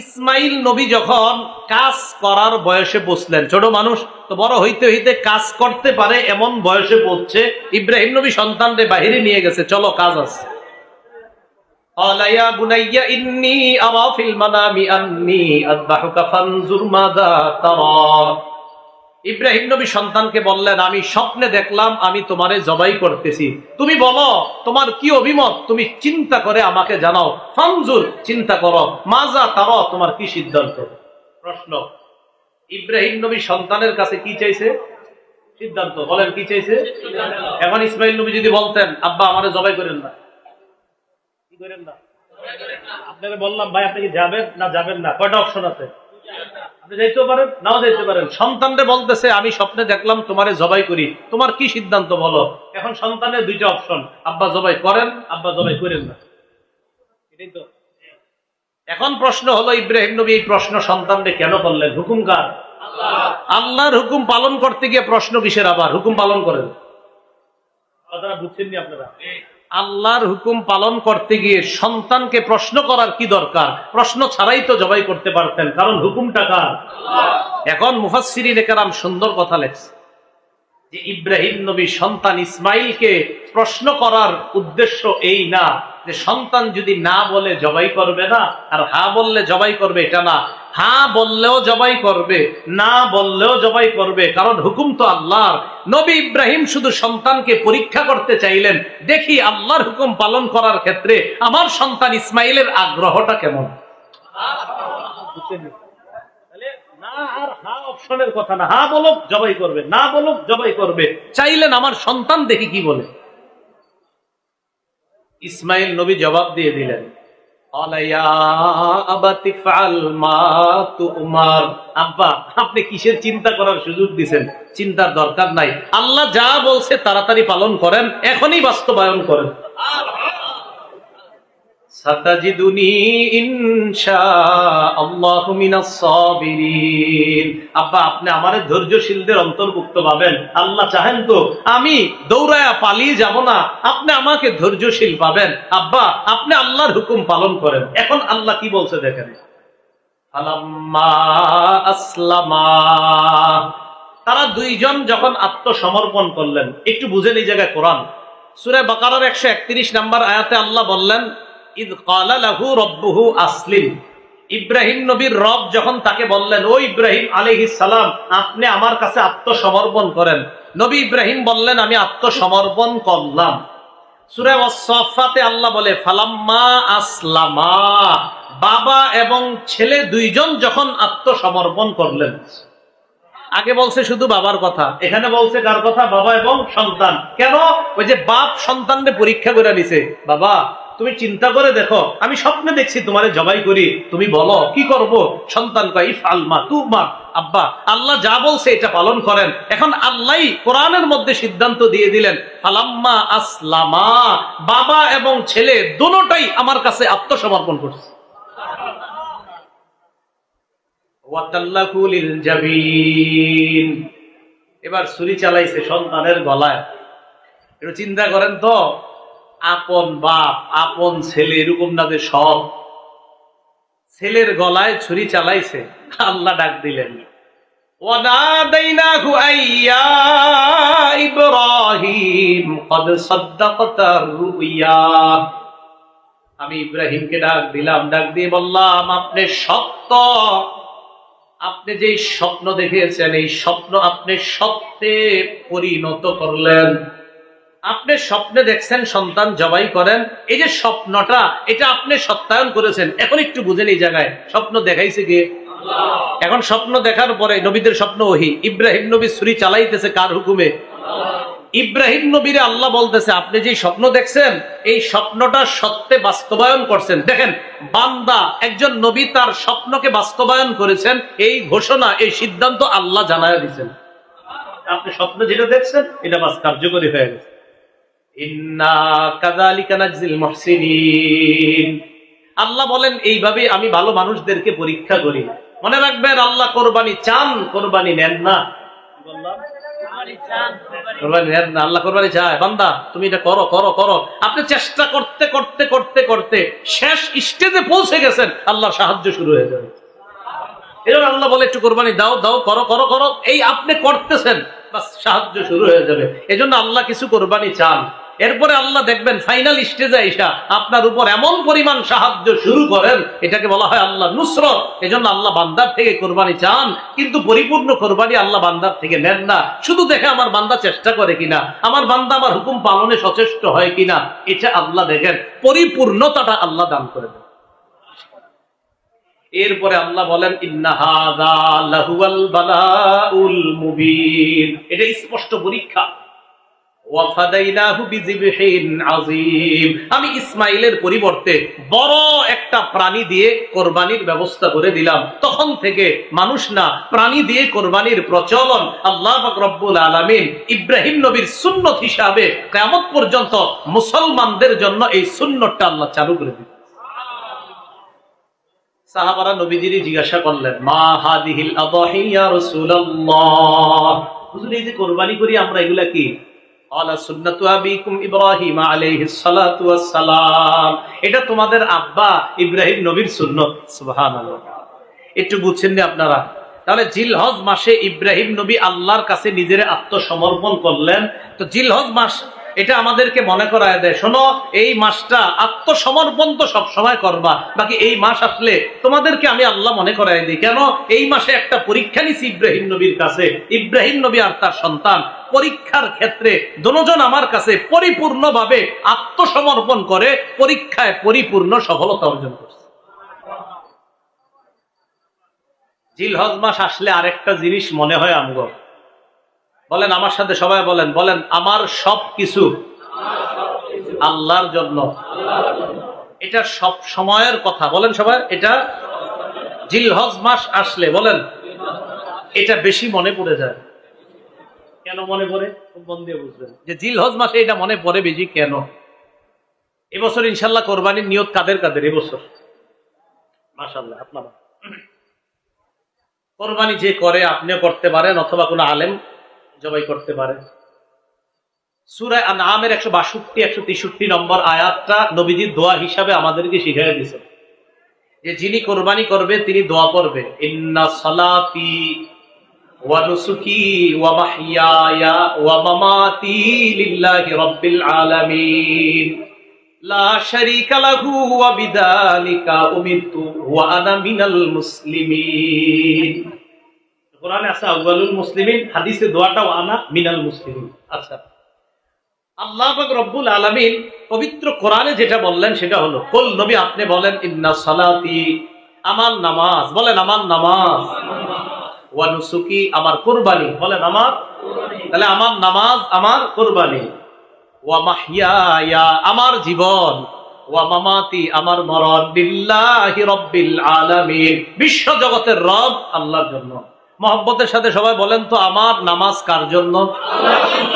ইসমাইল নবী যখন কাজ করার বয়সে পৌঁছলেন, ছোট মানুষ তো বড় হইতে হইতে কাজ করতে পারে এমন বয়সে পৌঁছছে, ইব্রাহিম নবী সন্তানরে বাহিরে নিয়ে গেছে, চলো কাজ আছে। ক্বালা ইয়া বুনাইয়া ইন্নী আরা ফিল মানামি আন্নী আযবাহুকা ফানজুর মাযা তারা। ইব্রাহিম নবী সন্তানকে বললেন আমি স্বপ্নে দেখলাম আমি তোমারে জবাই করতেছি, তুমি বলো তোমার কি অভিমত, তুমি চিন্তা করে আমাকে জানাও। ফানজুর, চিন্তা করো, মাজা তারা, তোমার কি সিদ্ধান্ত। প্রশ্ন, ইব্রাহিম নবী সন্তানের কাছে কি চাইছে? সিদ্ধান্ত। বলেন কি চাইছে? এখন ইসমাইল নবী যদি বলতেন আব্বা আমারে জবাই করেন না, কি করেন না, আপনাকে বললাম ভাই আপনি কি যাবেন না যাবেন না, কয়টা অপশন আছে, আপনি যাইতেও পারেন নাও যাইতে পারেন। সন্তানরে বলতেছে আমি স্বপ্নে দেখলাম তোমারে জবাই করি, তোমার কি সিদ্ধান্ত বলো। এখন সন্তানের দুইটা অপশন, আব্বা জবাই করেন, আব্বা জবাই করেন না, এটাই তো। এখন প্রশ্ন হলো ইব্রাহিম নবী এই প্রশ্ন সন্তানরে কেন করলেন? হুকুম কার? আল্লাহর হুকুম পালন করতে গিয়ে প্রশ্ন কিসের? আবার হুকুম পালন করেন, কথাটা বুঝছেননি আপনারা? আল্লাহর হুকুম পালন করতে গিয়ে সন্তানকে প্রশ্ন করার কি দরকার? প্রশ্ন ছাড়াই তো জবাই করতে পারতেন, কারণ হুকুমটা কার? এখন মুফাসসিরিনে কেরাম সুন্দর কথা লেখছে যে ইব্রাহিম নবী সন্তান ইসমাইলকে প্রশ্ন করার উদ্দেশ্য এই না যে সন্তান যদি না বলে জবাই করবে না, আর হা বললে জবাই করবে, এটা না। হা বললেও জবাই করবে, না বললেও জবাই করবে, কারণ হুকুম তো আল্লাহর। নবী ইব্রাহিম শুধু সন্তানকে পরীক্ষা করতে চাইলেন, দেখি আল্লাহর হুকুম পালন করার ক্ষেত্রে আমার সন্তান ইসমাইলের আগ্রহটা কেমন। না আর হা অপশনের কথা না, হা বলুক জবাই করবে, না বলুক জবাই করবে, চাইলেন আমার সন্তান দেখি কি বলে। ইসমাইল নবী জবাব দিয়ে দিলেন, আব্বা আপনি কিসের চিন্তা করার সুযোগ দিচ্ছেন? চিন্তার দরকার নাই, আল্লাহ যা বলছে তাড়াতাড়ি পালন করেন, এখনই বাস্তবায়ন করেন। সাতাজিদুনি ইনশাআল্লাহু মিনাস সাবিরিন। আব্বা আপনি আমারে ধৈর্যশীলদের অন্তর্ভুক্ত পাবেন, আল্লাহ চাহেন তো আমি দৌড়ায়া পালিয়ে যাব না, আপনি আমাকে ধৈর্যশীল পাবেন। আব্বা আপনি আল্লাহর হুকুম পালন করেন। এখন আল্লাহ কি বলছে দেখেন, ফালাম্মা আসলামা, তারা দুইজন যখন আত্মসমর্পণ করলেন। একটু বুঝেন এই জায়গায় কোরআন সূরা বাকারার 131 নম্বর আয়াতে আল্লাহ বললেন, ইদ ক্বালা লাহু রাব্বুহু আসলিম। ইব্রাহিম নবীর রব যখন তাকে বললেন, ও ইব্রাহিম আলাইহিস সালাম আপনি আমার কাছে আত্মসমর্পণ করেন, নবী ইব্রাহিম বললেন আমি আত্মসমর্পণ করলাম। সূরা আস-সাফফাতে আল্লাহ বলে, ফালাম্মা আসলামা, বাবা এবং ছেলে দুইজন যখন আত্মসমর্পণ করলেন। আগে বলছে শুধু বাবার কথা, এখানে বলছে কার কথা? বাবা এবং সন্তান। কেন? ওই যে বাপ সন্তানকে পরীক্ষা করে নিছে, বাবা তুমি চিন্তা করে দেখো, আমি স্বপ্নে দেখছি তোমারে জবাই করি, তুমি বলো কি করব? সন্তান কয় ইফআল মা তুমার। আব্বা আল্লাহ যা বলছে এটা পালন করেন। এখন আল্লাহই কোরআনের মধ্যে সিদ্ধান্ত দিয়ে দিলেন, ফালাম্মা আসলামা, বাবা এবং ছেলে দুটোই আমার কাছে আত্মসমর্পণ করছে। ওয়াতাল্লাকু লিল জাবিন, এবার ছুরি চালাইছে সন্তানের গলায়। একটু চিন্তা করেন তো, আপন বাপ আপন ছেলে, এরকম না যে সব, ছেলের গলায় ছুরি চালাইছে। আল্লাহ ডাক দিলেন, ওয়ানাদাইনাহু আইয়া ইব্রাহিম ক্বাদ সাদ্দাকতার রুইয়া। আমি ইব্রাহিমকে ডাক দিলাম, ডাক দিয়ে বললাম আপনি সত্য, আপনি যে স্বপ্ন দেখেছেন এই স্বপ্ন আপনি সত্যে পরিণত করলেন। আপনি স্বপ্নে দেখছেন সন্তান জবাই করেন, এই যে স্বপ্নটা এটা আপনি সত্যায়ন করেছেন। এখন একটু বুঝেন এই জায়গায় স্বপ্ন দেখাইছে কে? এখন স্বপ্ন দেখার পরে নবীদের স্বপ্ন ওহি। ইব্রাহিম নবী ছুরি চালাইতেছে কার হুকুমে? ইব্রাহিম নবীরে আল্লাহ বলতেছে আপনি যে স্বপ্ন দেখছেন এই স্বপ্নটা সত্যে বাস্তবায়ন করছেন। দেখেন, বান্দা একজন নবী তার স্বপ্নকে বাস্তবায়ন করেছেন, এই ঘোষণা এই সিদ্ধান্ত আল্লাহ জানায় দিয়েছেন। আপনি স্বপ্ন যেটা দেখছেন এটা বাস কার্যকরী হয়ে গেছে। ইন্না কাযালিকা নাজজিল মুহসিনিন। আল্লাহ বলেন এইভাবে আমি ভালো মানুষদেরকে পরীক্ষা করি। মনে রাখবেন, আল্লাহ কোরবানি চান, কোরবানি নেন না। আল্লাহ কোরবানি চায়, বান্দা তুমি এটা করো করো করো। আপনি চেষ্টা করতে করতে করতে করতে শেষ স্টেজে পৌঁছে গেছেন, আল্লাহর সাহায্য শুরু হয়ে যাবে। এজন্য আল্লাহ বলে একটু কোরবানি দাও দাও, করো করো করো। এই আপনি করতেছেন, বাস সাহায্য শুরু হয়ে যাবে। এজন্য আল্লাহ কিছু কোরবানি চান, এরপরে আল্লাহ দেখবেন ফাইনাল স্টেজে আইসা আপনার উপর এমন পরিমাণ সাহায্য শুরু করেন, এটাকে বলা হয় আল্লাহ নুসরত। এজন্য আল্লাহ বান্দার থেকে কোরবানি চান, কিন্তু পরিপূর্ণ কোরবানি আল্লাহ বান্দার থেকে নেন না। শুধু দেখে আমার বান্দা চেষ্টা করে কিনা, আমার বান্দা আমার হুকুম পালনে সচেষ্ট হয় কিনা, এটা আল্লাহ দেখেন। পরিপূর্ণতাটা আল্লাহ দান করে দেন। এরপরে আল্লাহ বলেন ইন্না হাযা লাহুয়াল বালাউল মুবিন। এটা স্পষ্ট পরীক্ষা। ওয়াফাদাইনাহু বিযিবহিন আযীম। আমি ইসমাইলের পরিবর্তে বড় একটা প্রাণী দিয়ে কোরবানির ব্যবস্থা করে দিলাম। তখন থেকে মানুষ না, প্রাণী দিয়ে কোরবানির প্রচলন আল্লাহ পাক রব্বুল আলামিন ইব্রাহিম নবীর সুন্নত হিসাবে কিয়ামত পর্যন্ত মুসলমানদের জন্য এই সুন্নতটা আল্লাহ চালু করে দিলেন। সাহাবারা নবীজির জিজ্ঞাসা করলেন, মা হাদিহিল আযাহি ইয়া রাসূলুল্লাহ, হুজুর এই যে কোরবানি করি আমরা, এগুলা কি? আলা সুন্নাতু আবিকুম ইব্রাহিম আলাইহিস সালাতু ওয়াস সালাম। এটা তোমাদের আব্বা ইব্রাহিম নবীর সুন্নত। সুবহানাল্লাহ। একটু বুঝছেন না আপনারা? তাহলে জিলহজ মাসে ইব্রাহিম নবী আল্লাহর কাছে নিজের আত্মসমর্পণ করলেন। তো জিলহজ মাস এটা আমাদেরকে মনে করায় দেয়, শোনো এই মাসটা আত্মসমর্পণ তো সব সময় করবা, বাকি এই মাস আসলে তোমাদেরকে আমি আল্লাহ মনে করায় দিই। কেন? এই মাসে একটা পরীক্ষা নিছি ইব্রাহিম নবীর কাছে। ইব্রাহিম নবী আর তার সন্তান পরীক্ষার ক্ষেত্রে দুজন আমার কাছে পরিপূর্ণভাবে আত্মসমর্পণ করে পরীক্ষায় পরিপূর্ণ সফলতা অর্জন করছে। জিলহজ মাস আসলে আরেকটা জিনিস মনে হয় আমগো, বলেন আমার সাথে সবাই বলেন, বলেন আমার সব কিছু আল্লাহর জন্য। এটা সব সময়ের কথা, বলেন সবাই। এটা জিলহজ মাস আসলে বলেন এটা বেশি মনে পড়ে যায়। কেন মনে পড়ে? খুব মন দিয়ে বুঝবেন যে জিলহজ মাসে এটা মনে পড়ে বেশি কেন। এবছর ইনশাল্লাহ কোরবানির নিয়ত কাদের কাদের? এবছর মাশাআল্লাহ আপনারা কোরবানি যে করে আপনিও করতে পারেন, অথবা কোনো আলেম জবাই করতে পারে। সূরা আনআমের 162-163 নম্বর আয়াতটা নবীজির দোয়া হিসাবে আমাদেরকে শিখিয়ে দিয়েছে যে যিনি কোরবানি করবে তিনি দোয়া করবে, ইন্না সালাতি ওয়া নুসুকি ওয়া মাহইয়ায়া ওয়া মামাতি লিল্লাহি রাব্বিল আলামিন লা শারীকা লাহু ওয়া বিযালিকা উমিরতু ওয়া আনা মিনাল মুসলিমিন। কোরআনে আছে আউয়ালুল মুসলিমিন, হাদিসে দোয়াটা ওয়া আনা মিনাল মুসলিমিন। আচ্ছা, আল্লাহ পাক রব্বুল আলামিন পবিত্র কোরআনে যেটা বললেন সেটা হলো, কুল নবী আপনি বলেন ইন্না সালাতি আমার নামাজ, বলেন আমার নামাজ, ওয়া নুসুকি আমার কুরবানি, বলেন আমার কুরবানি। তাহলে আমার নামাজ আমার কুরবানি, ওয়া মাহইয়ায়া আমার জীবন, ওয়া মামাতি আমার মরণ, বিল্লাহি রাব্বিল আলামিন বিশ্ব জগতের রব আল্লাহর জন্য। মহব্বতের সাথে সবাই বলেন তো, আমার নামাজ কার জন্য? আল্লাহর জন্য।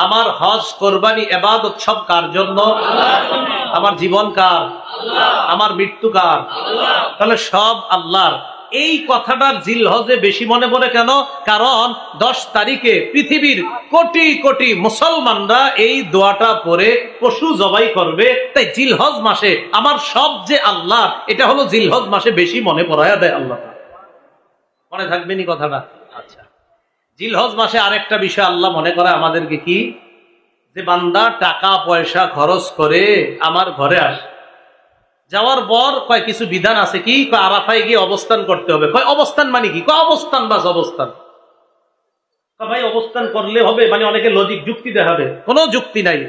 আমার হজ কোরবানি ইবাদত সব কার জন্য? আল্লাহর জন্য। আমার জীবন কার? আল্লাহ। আমার মৃত্যু কার? আল্লাহ। তাহলে সব আল্লাহর। এই কথাটার জিলহজে বেশি মনে পড়ে কেন? কারণ 10 তারিখে পৃথিবীর কোটি কোটি মুসলমানরা এই দোয়াটা পড়ে পশু জবাই করবে। তাই জিলহজ মাসে আমার সব যে আল্লাহ, এটা হলো জিলহজ মাসে বেশি মনে পড়ায়া দেয় আল্লাহ। মনে থাকবেনি কথাটা? আচ্ছা, জিলহজ মাসে আরেকটা বিষয় আল্লাহ মনে করে আমাদেরকে কি, যে বান্দা টাকা পয়সা খরচ করে আমার ঘরে আসে, যাওয়ার পর কয় কিছু বিধান আছে কি, কয় আরাফায় গিয়ে অবস্থান করতে হবে। কয় অবস্থান মানে কি? কয় অবস্থান বাস অবস্থান। ভাই অবস্থান করলে হবে মানে অনেকে লজিক যুক্তি দেখাবে, কোনো যুক্তি নাই।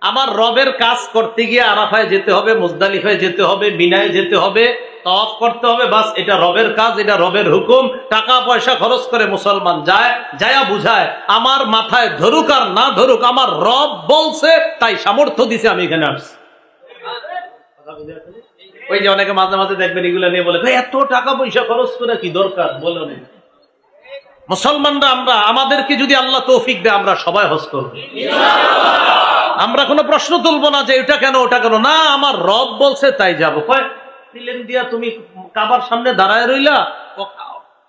আমার রবের কাজ করতে গিয়ে আরাফায় যেতে হবে, মুজদালিফায় যেতে হবে, মিনায় যেতে হবে, তাওয়াফ করতে হবে, বাস এটা রবের কাজ, এটা রবের হুকুম। টাকা পয়সা খরচ করে মুসলমান যায়, যায়া বুঝায় আমার মাথায় ধরুক আর না ধরুক, আমার রব বলছে তাই সামর্থ্য দিছে আমি এখানে আসছি। ওই যে অনেকে মাঝে মাঝে দেখবেন এগুলো নিয়ে বলে এত টাকা পয়সা খরচ করে কি দরকার বলে। মুসলমানরা আমরা, আমাদেরকে যদি আল্লাহ তৌফিক দেয় আমরা সবাই হজ করব। আমরা কোনো প্রশ্ন তুলবো না যে এটা কেন ওটা কেন, না আমার রব বলছে তাই যাবো। কয় প্লেন দিয়া তুমি কাবার সামনে দাঁড়ায় রইলা,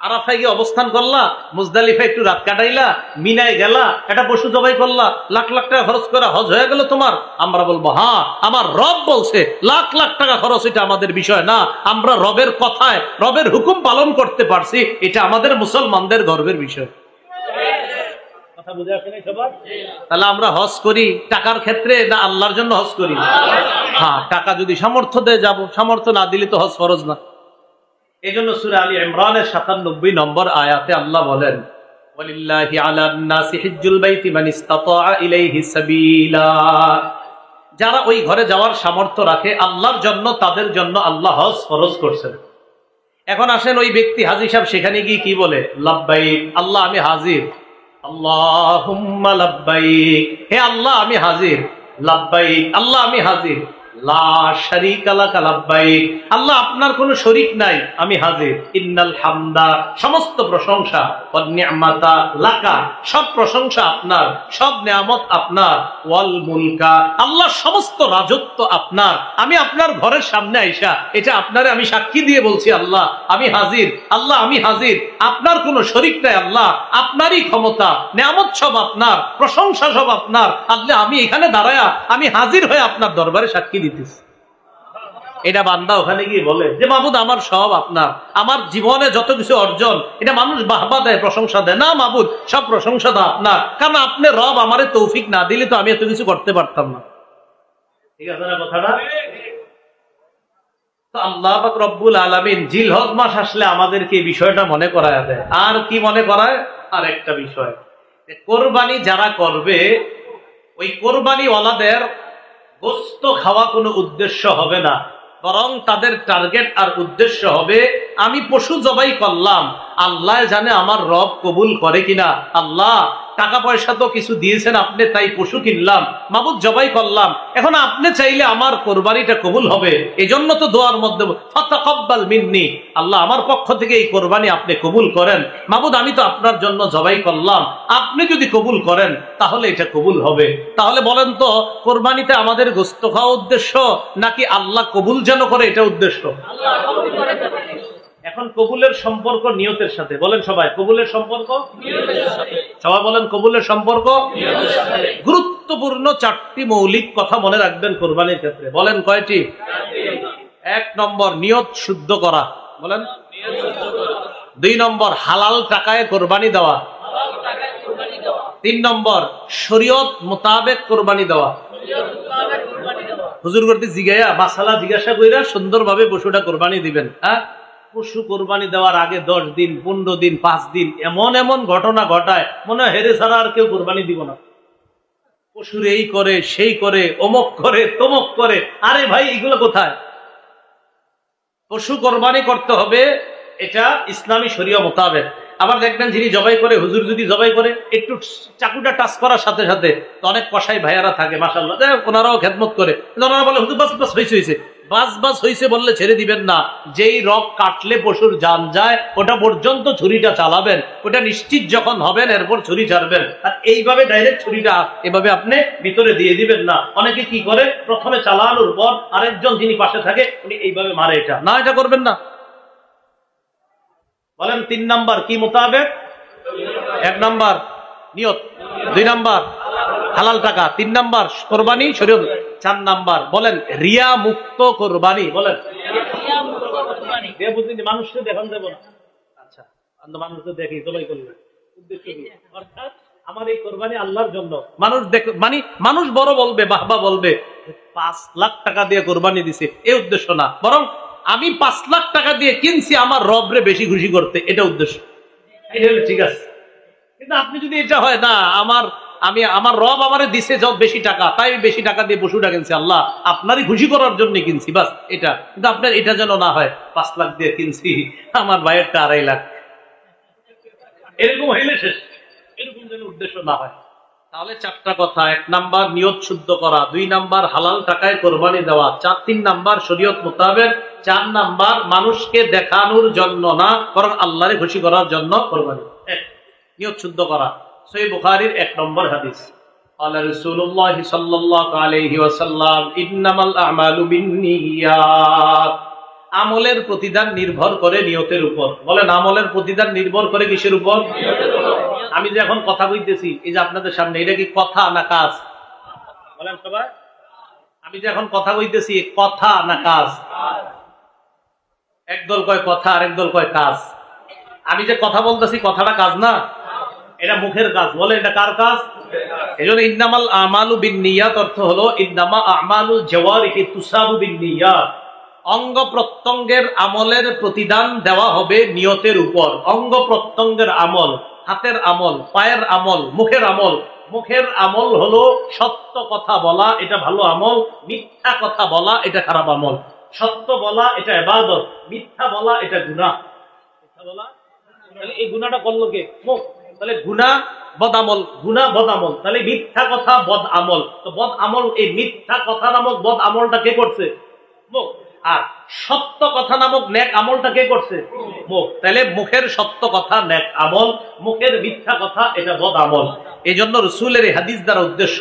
আরাফায় গিয়ে অবস্থান করলা, মুজদালিফায় একটু রাত কাটাইলা, মিনায় গেলা, একটা পশু জবাই করলা, লাখ লাখ টাকা খরচ করে হজ হয়ে গেল তোমার। আমরা বলবো হ্যাঁ আমার রব বলছে, লাখ লাখ টাকা খরচ এটা আমাদের বিষয় না, আমরা রবের কথায় রবের হুকুম পালন করতে পারছি, এটা আমাদের মুসলমানদের গর্বের বিষয়। কথা বুঝে আসে নাই সবার? তাহলে আমরা হজ করি টাকার ক্ষেত্রে না আল্লাহর জন্য হজ করি? হ্যাঁ, টাকা যদি সামর্থ্য দেয় যাবো, সামর্থ্য না দিলে তো হজ ফরজ না। এই জন্য সূরা আলী ইমরানের ৯৭ নম্বর আয়াতে আল্লাহ বলেন ওয়ালিল্লাহি আলান নাসি হিজ্জুল বাইতি মান ইসতাতা ইলাইহি সাবিলা। যারা ওই ঘরে যাওয়ার সামর্থ্য রাখে আল্লাহর জন্য, তাদের জন্য আল্লাহ হজ ফরজ করছেন। এখন আসেন ওই ব্যক্তি হাজী সাহেব সেখানে গিয়ে কি বলে? লাব্বাইক আল্লাহ আমি হাজির, আল্লাহুম্মা লাব্বাইক, হে আল্লাহ আমি হাজির, লাব্বাইক আল্লাহ আমি হাজির, লা শারীকা লাকা লাব্বাইক আল্লাহ আপনার কোনো শরীক নাই আমি হাজির, ইন্নাল হামদা সমস্ত প্রশংসা, ওয়ান নি'মাতা লাকা সব প্রশংসা আপনার, সব নিয়ামত আপনার, ওয়াল মুলকা আল্লাহ সমস্ত রাজত্ব আপনার। আমি আপনার ঘরের সামনে আইসা এটা আপনারে আমি সাক্ষী দিয়ে বলছি আল্লাহ আমি হাজির, আল্লাহ আমি হাজির, আপনার কোনো শরীক নাই আল্লাহ, আপনারই ক্ষমতা, নিয়ামত সব আপনার, প্রশংসা সব আপনার। আল্লাহ আমি এখানে দাঁড়ায়া আমি হাজির হয়ে আপনার দরবারে সাক্ষী দিতেছি। এটা বান্দা ওখানে গিয়ে বলে যে মাবুদ আমার সব আপনার, আমার জীবনে যত কিছু অর্জন এটা মানুষ বাহবা দেয়, প্রশংসা দেয়, না মাবুদ সব প্রশংসা তো আপনার, কারণ আপনি রব, আমারে তৌফিক না দিলে তো আমি এত কিছু করতে পারতাম না। ঠিক আছে না কথাটা? তো আল্লাহ পাক রব্বুল আলামিন জিলহজ মাস আসলে আমাদেরকে এই বিষয়টা মনে করায় দেয়। আর কি মনে করায়? আর একটা বিষয়, কোরবানি যারা করবে ওই কোরবানি ওয়ালাদের গোস্ত খাওয়া কোনো উদ্দেশ্য হবে না, বরং তাদের টার্গেট আর উদ্দেশ্য হবে আমি পশু জবাই করলাম, আল্লাহ জানে আমার রব কবুল করে কিনা। আল্লাহ টাকা পয়সা তো কিছু দিয়েছেন আপনি, তাই পশু কিনলাম, মাবুদ জবাই করলাম, এখন আপনি চাইলে আমার কোরবানিটা কবুল হবে, এজন্য তো দোয়ার মধ্যে ফাতাকাব্বাল মিন্নি আল্লাহ আমার পক্ষ থেকে এই কোরবানি আপনি কবুল করেন, মাবুদ আমি তো আপনার জন্য জবাই করলাম, আপনি যদি কবুল করেন তাহলে এটা কবুল হবে। তাহলে বলেন তো কোরবানিতে আমাদের গোশত খাওয়া উদ্দেশ্য নাকি আল্লাহ কবুল যেন করে এটা উদ্দেশ্য? এখন কবুলের সম্পর্ক নিয়তের সাথে, বলেন সবাই কবুলের সম্পর্ক সবাই বলেন কবুলের সম্পর্ক। গুরুত্বপূর্ণ 4টি মৌলিক কথা মনে রাখবেন কোরবানির ক্ষেত্রে। বলেন কয়টি? 1 নম্বর নিয়ত শুদ্ধ করা, বলেন। 2 নম্বর হালাল টাকায় কোরবানি দেওয়া। 3 নম্বর শরীয়ত মোতাবেক কোরবানি দেওয়া। হুজুর করতে জিগাইয়া মাসালা জিজ্ঞাসা কইরা সুন্দরভাবে পশুটা কোরবানি দিবেন। হ্যাঁ, পশু কোরবানি দেওয়ার আগে 10 দিন 15 দিন 5 দিন এমন এমন ঘটনা ঘটায় মনে হয় হেরে ছাড়া আর কেউ কোরবানি দিব না। পশুর এই করে সেই করে, অমক করে তমক করে। আরে ভাই এগুলো কোথায়? পশু কোরবানি করতে হবে এটা ইসলামী শরীয়ত মোতাবেক। আবার দেখবেন যিনি জবাই করে, হুজুর যদি জবাই করে একটু চাকুটা টাচ করার সাথে সাথে তো অনেক কসাই ভাইয়ারা থাকে মাশাআল্লাহ, ওনারাও খেদমত করে, ওনারা বলে হুজুর বাস বাস হয়েছে, বাস বাস হয়েছে বললে ছেড়ে দিবেন না, যেই রগ কাটলে পশুর জান যায় ওটা পর্যন্ত ছুরিটা চালাবেন, ওটা নিশ্চিত যখন হবেন এরপর ছুরি ছাড়বেন। আর এইভাবে ডাইরেক্ট ছুরিটা এভাবে আপনি ভিতরে দিয়ে দিবেন না। অনেকে কি করে প্রথমে চালানোর পর আরেকজন যিনি পাশে থাকে উনি এইভাবে মারে, এটা না, এটা করবেন না। বলেন 3 নাম্বার কি মোতাবেক? 1 নাম্বার নিয়ত, 2 নাম্বার হালাল টাকা, 3 নাম্বার কোরবানি শরীয়ত, 4 নাম্বার বলেন রিয়া মুক্ত কোরবানি। বলেন মানুষকে দেখান দেব না, আচ্ছা মানুষকে দেখি জবাই করলে উদ্দেশ্য কি? অর্থাৎ আমার এই কোরবানি আল্লাহর জন্য। মানুষ মানে মানুষ বড় বলবে, বাহবা বলবে 5 লাখ টাকা দিয়ে কোরবানি দিছে, এই উদ্দেশ্য না, বরং আমি 5 লাখ টাকা দিয়ে কিনছি আমার রবরে বেশি খুশি করতে, এটা উদ্দেশ্য। এটা হলো ঠিক আছে। কিন্তু আপনি যদি এটা হয় না, আমার রব আমারে দিছে যত বেশি টাকা, তাই বেশি টাকা দিয়ে পশুটা কিনছি, আল্লাহ আপনারই খুশি করার জন্য কিনছি, বাস এটা। কিন্তু আপনার এটা যেন না হয় 5 লাখ দিয়ে কিনছি, আমার ভাইয়েরটা 2.5 লাখ, এরকম হইলে শেষ। এরকম যেন উদ্দেশ্য না হয়। তাহলে 4টা কথা: 1 নাম্বার নিয়ত শুদ্ধ করা, 2 নাম্বার হালাল টাকায় কোরবানি দেওয়া, 3 নাম্বার শরীয়ত মোতাবেক, 4 নাম্বার মানুষকে দেখানোর জন্য না, বরং আল্লাহরে খুশি করার জন্য কোরবানি। নিয়ত শুদ্ধ করা। সহিহ বুখারীর 1 নম্বর হাদিস, আল্লাহ রাসূলুল্লাহ সাল্লাল্লাহু আলাইহি ওয়াসাল্লাম, ইন্নামাল আ'মালু বিন্নিয়াত। আমলের প্রতিদান নির্ভর করে নিয়তের উপর। বলেন, আমলের প্রতিদান নির্ভর করে কিসের উপর? আমি যে এখন কথা কইতেছি, এই যে আপনাদের সামনে, এটা কি কথা না কাজ? বলেন সবাই, আমি যে এখন কথা কইতেছি, কথা না কাজ? একদল কয় কথা, আর একদল কয় কাজ। আমি যে কথা বলতেছি, কথাটা কাজ না, এটা মুখের কাজ। বলে, এটা কার কাজ? এজন্য ইন্নামাল আমালু বিন্নিয়াত অর্থ হলো ইন্নামা আমালুল জাওয়ারিহি তুসাবু বিন্নিয়াত। অঙ্গ প্রত্যঙ্গের আমলের প্রতিদান দেওয়া হবে নিয়তের উপর। অঙ্গ প্রত্যঙ্গের আমল, হাতের আমল, পায়ের আমল, মুখের আমল। মুখের আমল হলো সত্য কথা বলা, এটা ভালো আমল। মিথ্যা কথা বলা, এটা খারাপ আমল। সত্য বলা, এটা ইবাদত। মিথ্যা বলা, এটা গুনাহ। মিথ্যা বলা, তাহলে এই গুনাহটা করলো কে? মুখ। তাহলে গুনাহ বদ আমল, গুনাহ বদ আমল। তাহলে মিথ্যা কথা বদ আমল। তো বদ আমল, এই মিথ্যা কথা নামক বদ আমলটা কে করছে? মুখ। আর সত্য কথা নামক নেক আমলটা কে করছে? মুখ। তাহলে মুখের সত্য কথা নেক আমল, মুখের মিথ্যা কথা এটা বদ আমল। এই জন্য রাসূলের এই হাদিস দ্বারা উদ্দেশ্য,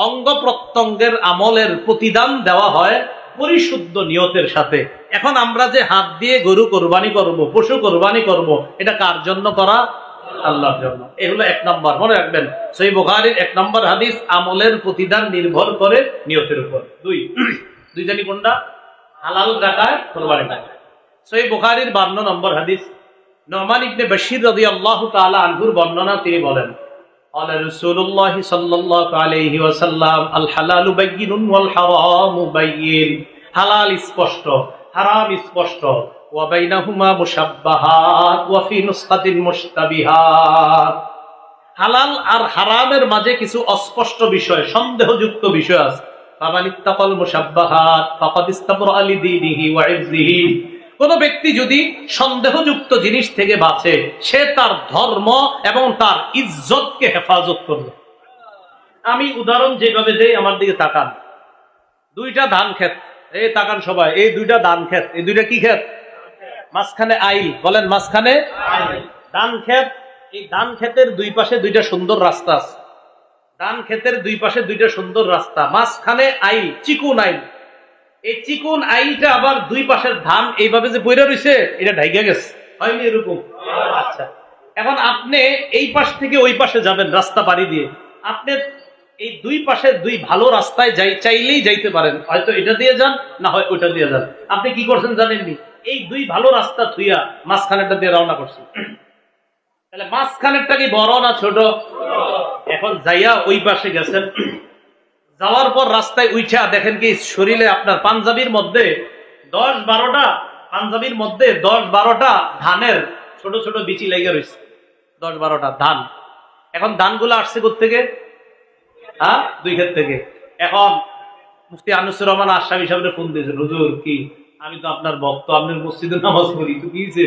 অঙ্গ প্রত্যঙ্গের আমলের প্রতিদান দেওয়া হয় পরিশুদ্ধ নিয়তের সাথে। এখন আমরা যে হাত দিয়ে গরু কোরবানি করব, পশু কোরবানি করব, এটা কার জন্য করা? আল্লাহর জন্য। এই হলো 1 নম্বর, মনে রাখবেন। সহিহ বুখারীর 1 নম্বর হাদিস, আমলের প্রতিদান নির্ভর করে নিয়তের উপর। 2 জানি কোনটা? হালাল টাকায় কোরবানি করা। সহিহ বুখারীর 52 নম্বর হাদিস, নুমান ইবনে বাশীর রাদিয়াল্লাহু তাআলা আনহুর বর্ণনা, তিনি বলেন, ক্বালা রাসূলুল্লাহ সাল্লাল্লাহু আলাইহি ওয়াসাল্লাম, আল হালালু বায়্যিনুন ওয়াল হারামু বায়্যিন। হালাল স্পষ্ট, হারাম স্পষ্ট। ওয়া বাইনাহুমা মুশাব্বাহাত ওয়া ফি নুসখাতিন মুশতাবিহাত। হালাল আর হারামের মাঝে কিছু অস্পষ্ট বিষয়, সন্দেহযুক্ত বিষয় আছে। ফামান ইত্তাকাল মুশাব্বাহাত ফাকাদ ইস্তাবরা লিদীনিহি ওয়া ইরযিহি। কোন ব্যক্তি যদি সন্দেহযুক্ত জিনিস থেকে বাঁচে, সে তার ধর্ম এবং তার ইজ্জতকে হেফাজত করবে। আমি উদাহরণ যেভাবে দেই, আমার দিকে তাকান। 2টা ধান ক্ষেত, এই তাকান সবাই, এই 2টা ধান ক্ষেত। এই 2টা কি ক্ষেত? মাঝখানে আইল। বলেন, মাঝখানে ধান ক্ষেত। এই ধান ক্ষেতের 2 পাশে 2টা সুন্দর রাস্তা আছে। ধান ক্ষেতের 2 পাশে 2টা সুন্দর রাস্তা, মাঝখানে আইল, চিকুন আইল। এই চিকুন আইলটা আবার 2 পাশের ধান এইভাবে যে পইরা রইছে, এটা ঢাইকা গেছে, হয়নি এরকম? আচ্ছা, এখন আপনি এই পাশ থেকে ওই পাশে যাবেন রাস্তা পাড়ি দিয়ে। আপনি এই 2 পাশে 2 ভালো রাস্তায় চাইলেই যাইতে পারেন, হয়তো এটা দিয়ে যান, না হয় ওইটা দিয়ে যান। আপনি কি করছেন জানেননি? এই 2 ভালো রাস্তা থুইয়া মাঝখানেরটা দিয়ে রওনা করছেন। তাহলে মাঝখানেরটা কি বড় না ছোট? এখন যাইয়া ওই পাশে গেছেন, যাওয়ার পর রাস্তায় উঠা দেখেন কি শরীরে আপনার পাঞ্জাবির মধ্যে 10-12টা ধানের ছোট ছোট বিচি লেগে রয়েছে। 10-12টা ধান। এখন ধানগুলো আসছে কোত্থেকে? 2 ক্ষেত থেকে। এখন মুফতি আনিসুর রহমান আশরাফি সাহেবের ফোন দিয়েছেন, হুজুর কি আমি তো আপনার ভক্ত, আপনার মসজিদে নামাজ পড়ি, তো কি হয়েছে?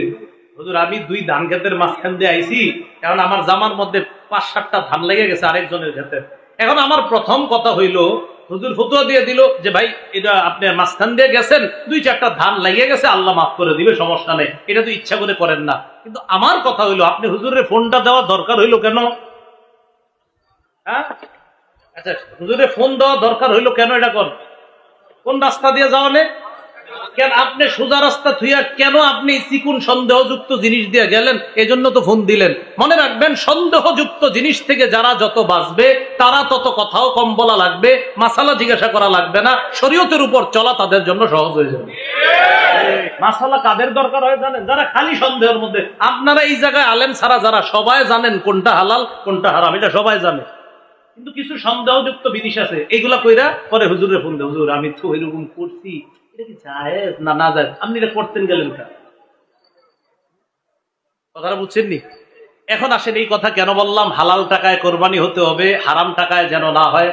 হুজুর, আমি 2 ধান ক্ষেতের মাঝখান দিয়ে আইছি, এখন আমার জামার মধ্যে 5-7টা ধান লেগে গেছে আরেকজনের ক্ষেতে। এখন আমার প্রথম কথা হইল, হুজুর ফতোয়া দিয়ে দিল যে ভাই এটা আপনি মাঝখান দিয়ে গেছেন, 2-4টা ধান লেগে গেছে, আল্লাহ মাফ করে দিবে, সমস্যা নেই, এটা তো ইচ্ছা করে করেন না। কিন্তু আমার কথা হইলো, আপনি হুজুরের ফোনটা দেওয়া দরকার হইলো কেন? আচ্ছা, হুজুরের ফোন দেওয়া দরকার হইলো কেন? এটা কোন রাস্তা দিয়ে যাওয়া নেই কেন? আপনি সোজা রাস্তা থুইয়া কেন আপনি চিকুন সন্দেহযুক্ত জিনিস দিয়ে গেলেন? এজন্য তো ফোন দিলেন। মনে রাখবেন, সন্দেহযুক্ত জিনিস থেকে যারা যত বাঁচবে, তারা তত কথাও কম বলা লাগবে, মাসালা জিজ্ঞাসা করা লাগবে না, শরীয়তের উপর চলা তাদের জন্য সহজ হয়ে যাবে। মাসালা কাদের দরকার হয় জানেন? যারা খালি সন্দেহের মধ্যে। আপনারা এই জায়গায় আলেম ছাড়া যারা, সবাই জানেন কোনটা হালাল কোনটা হারাম, এটা সবাই জানে, কিন্তু কিছু সন্দেহযুক্ত বিদিশ আছে, এগুলা কইরা পরে হুজুরে ফোন দেয়, হুজুর আমি তো এরকম করছি, এটা কি জায়েজ না না জায়েজ, আপনি এটা করতেন গেলেন কা? কথাটা বুঝছেননি? এখন আসেন এই কথা কেন বললাম, হালাল টাকায় কোরবানি হতে হবে, হারাম টাকায় যেন না হয়।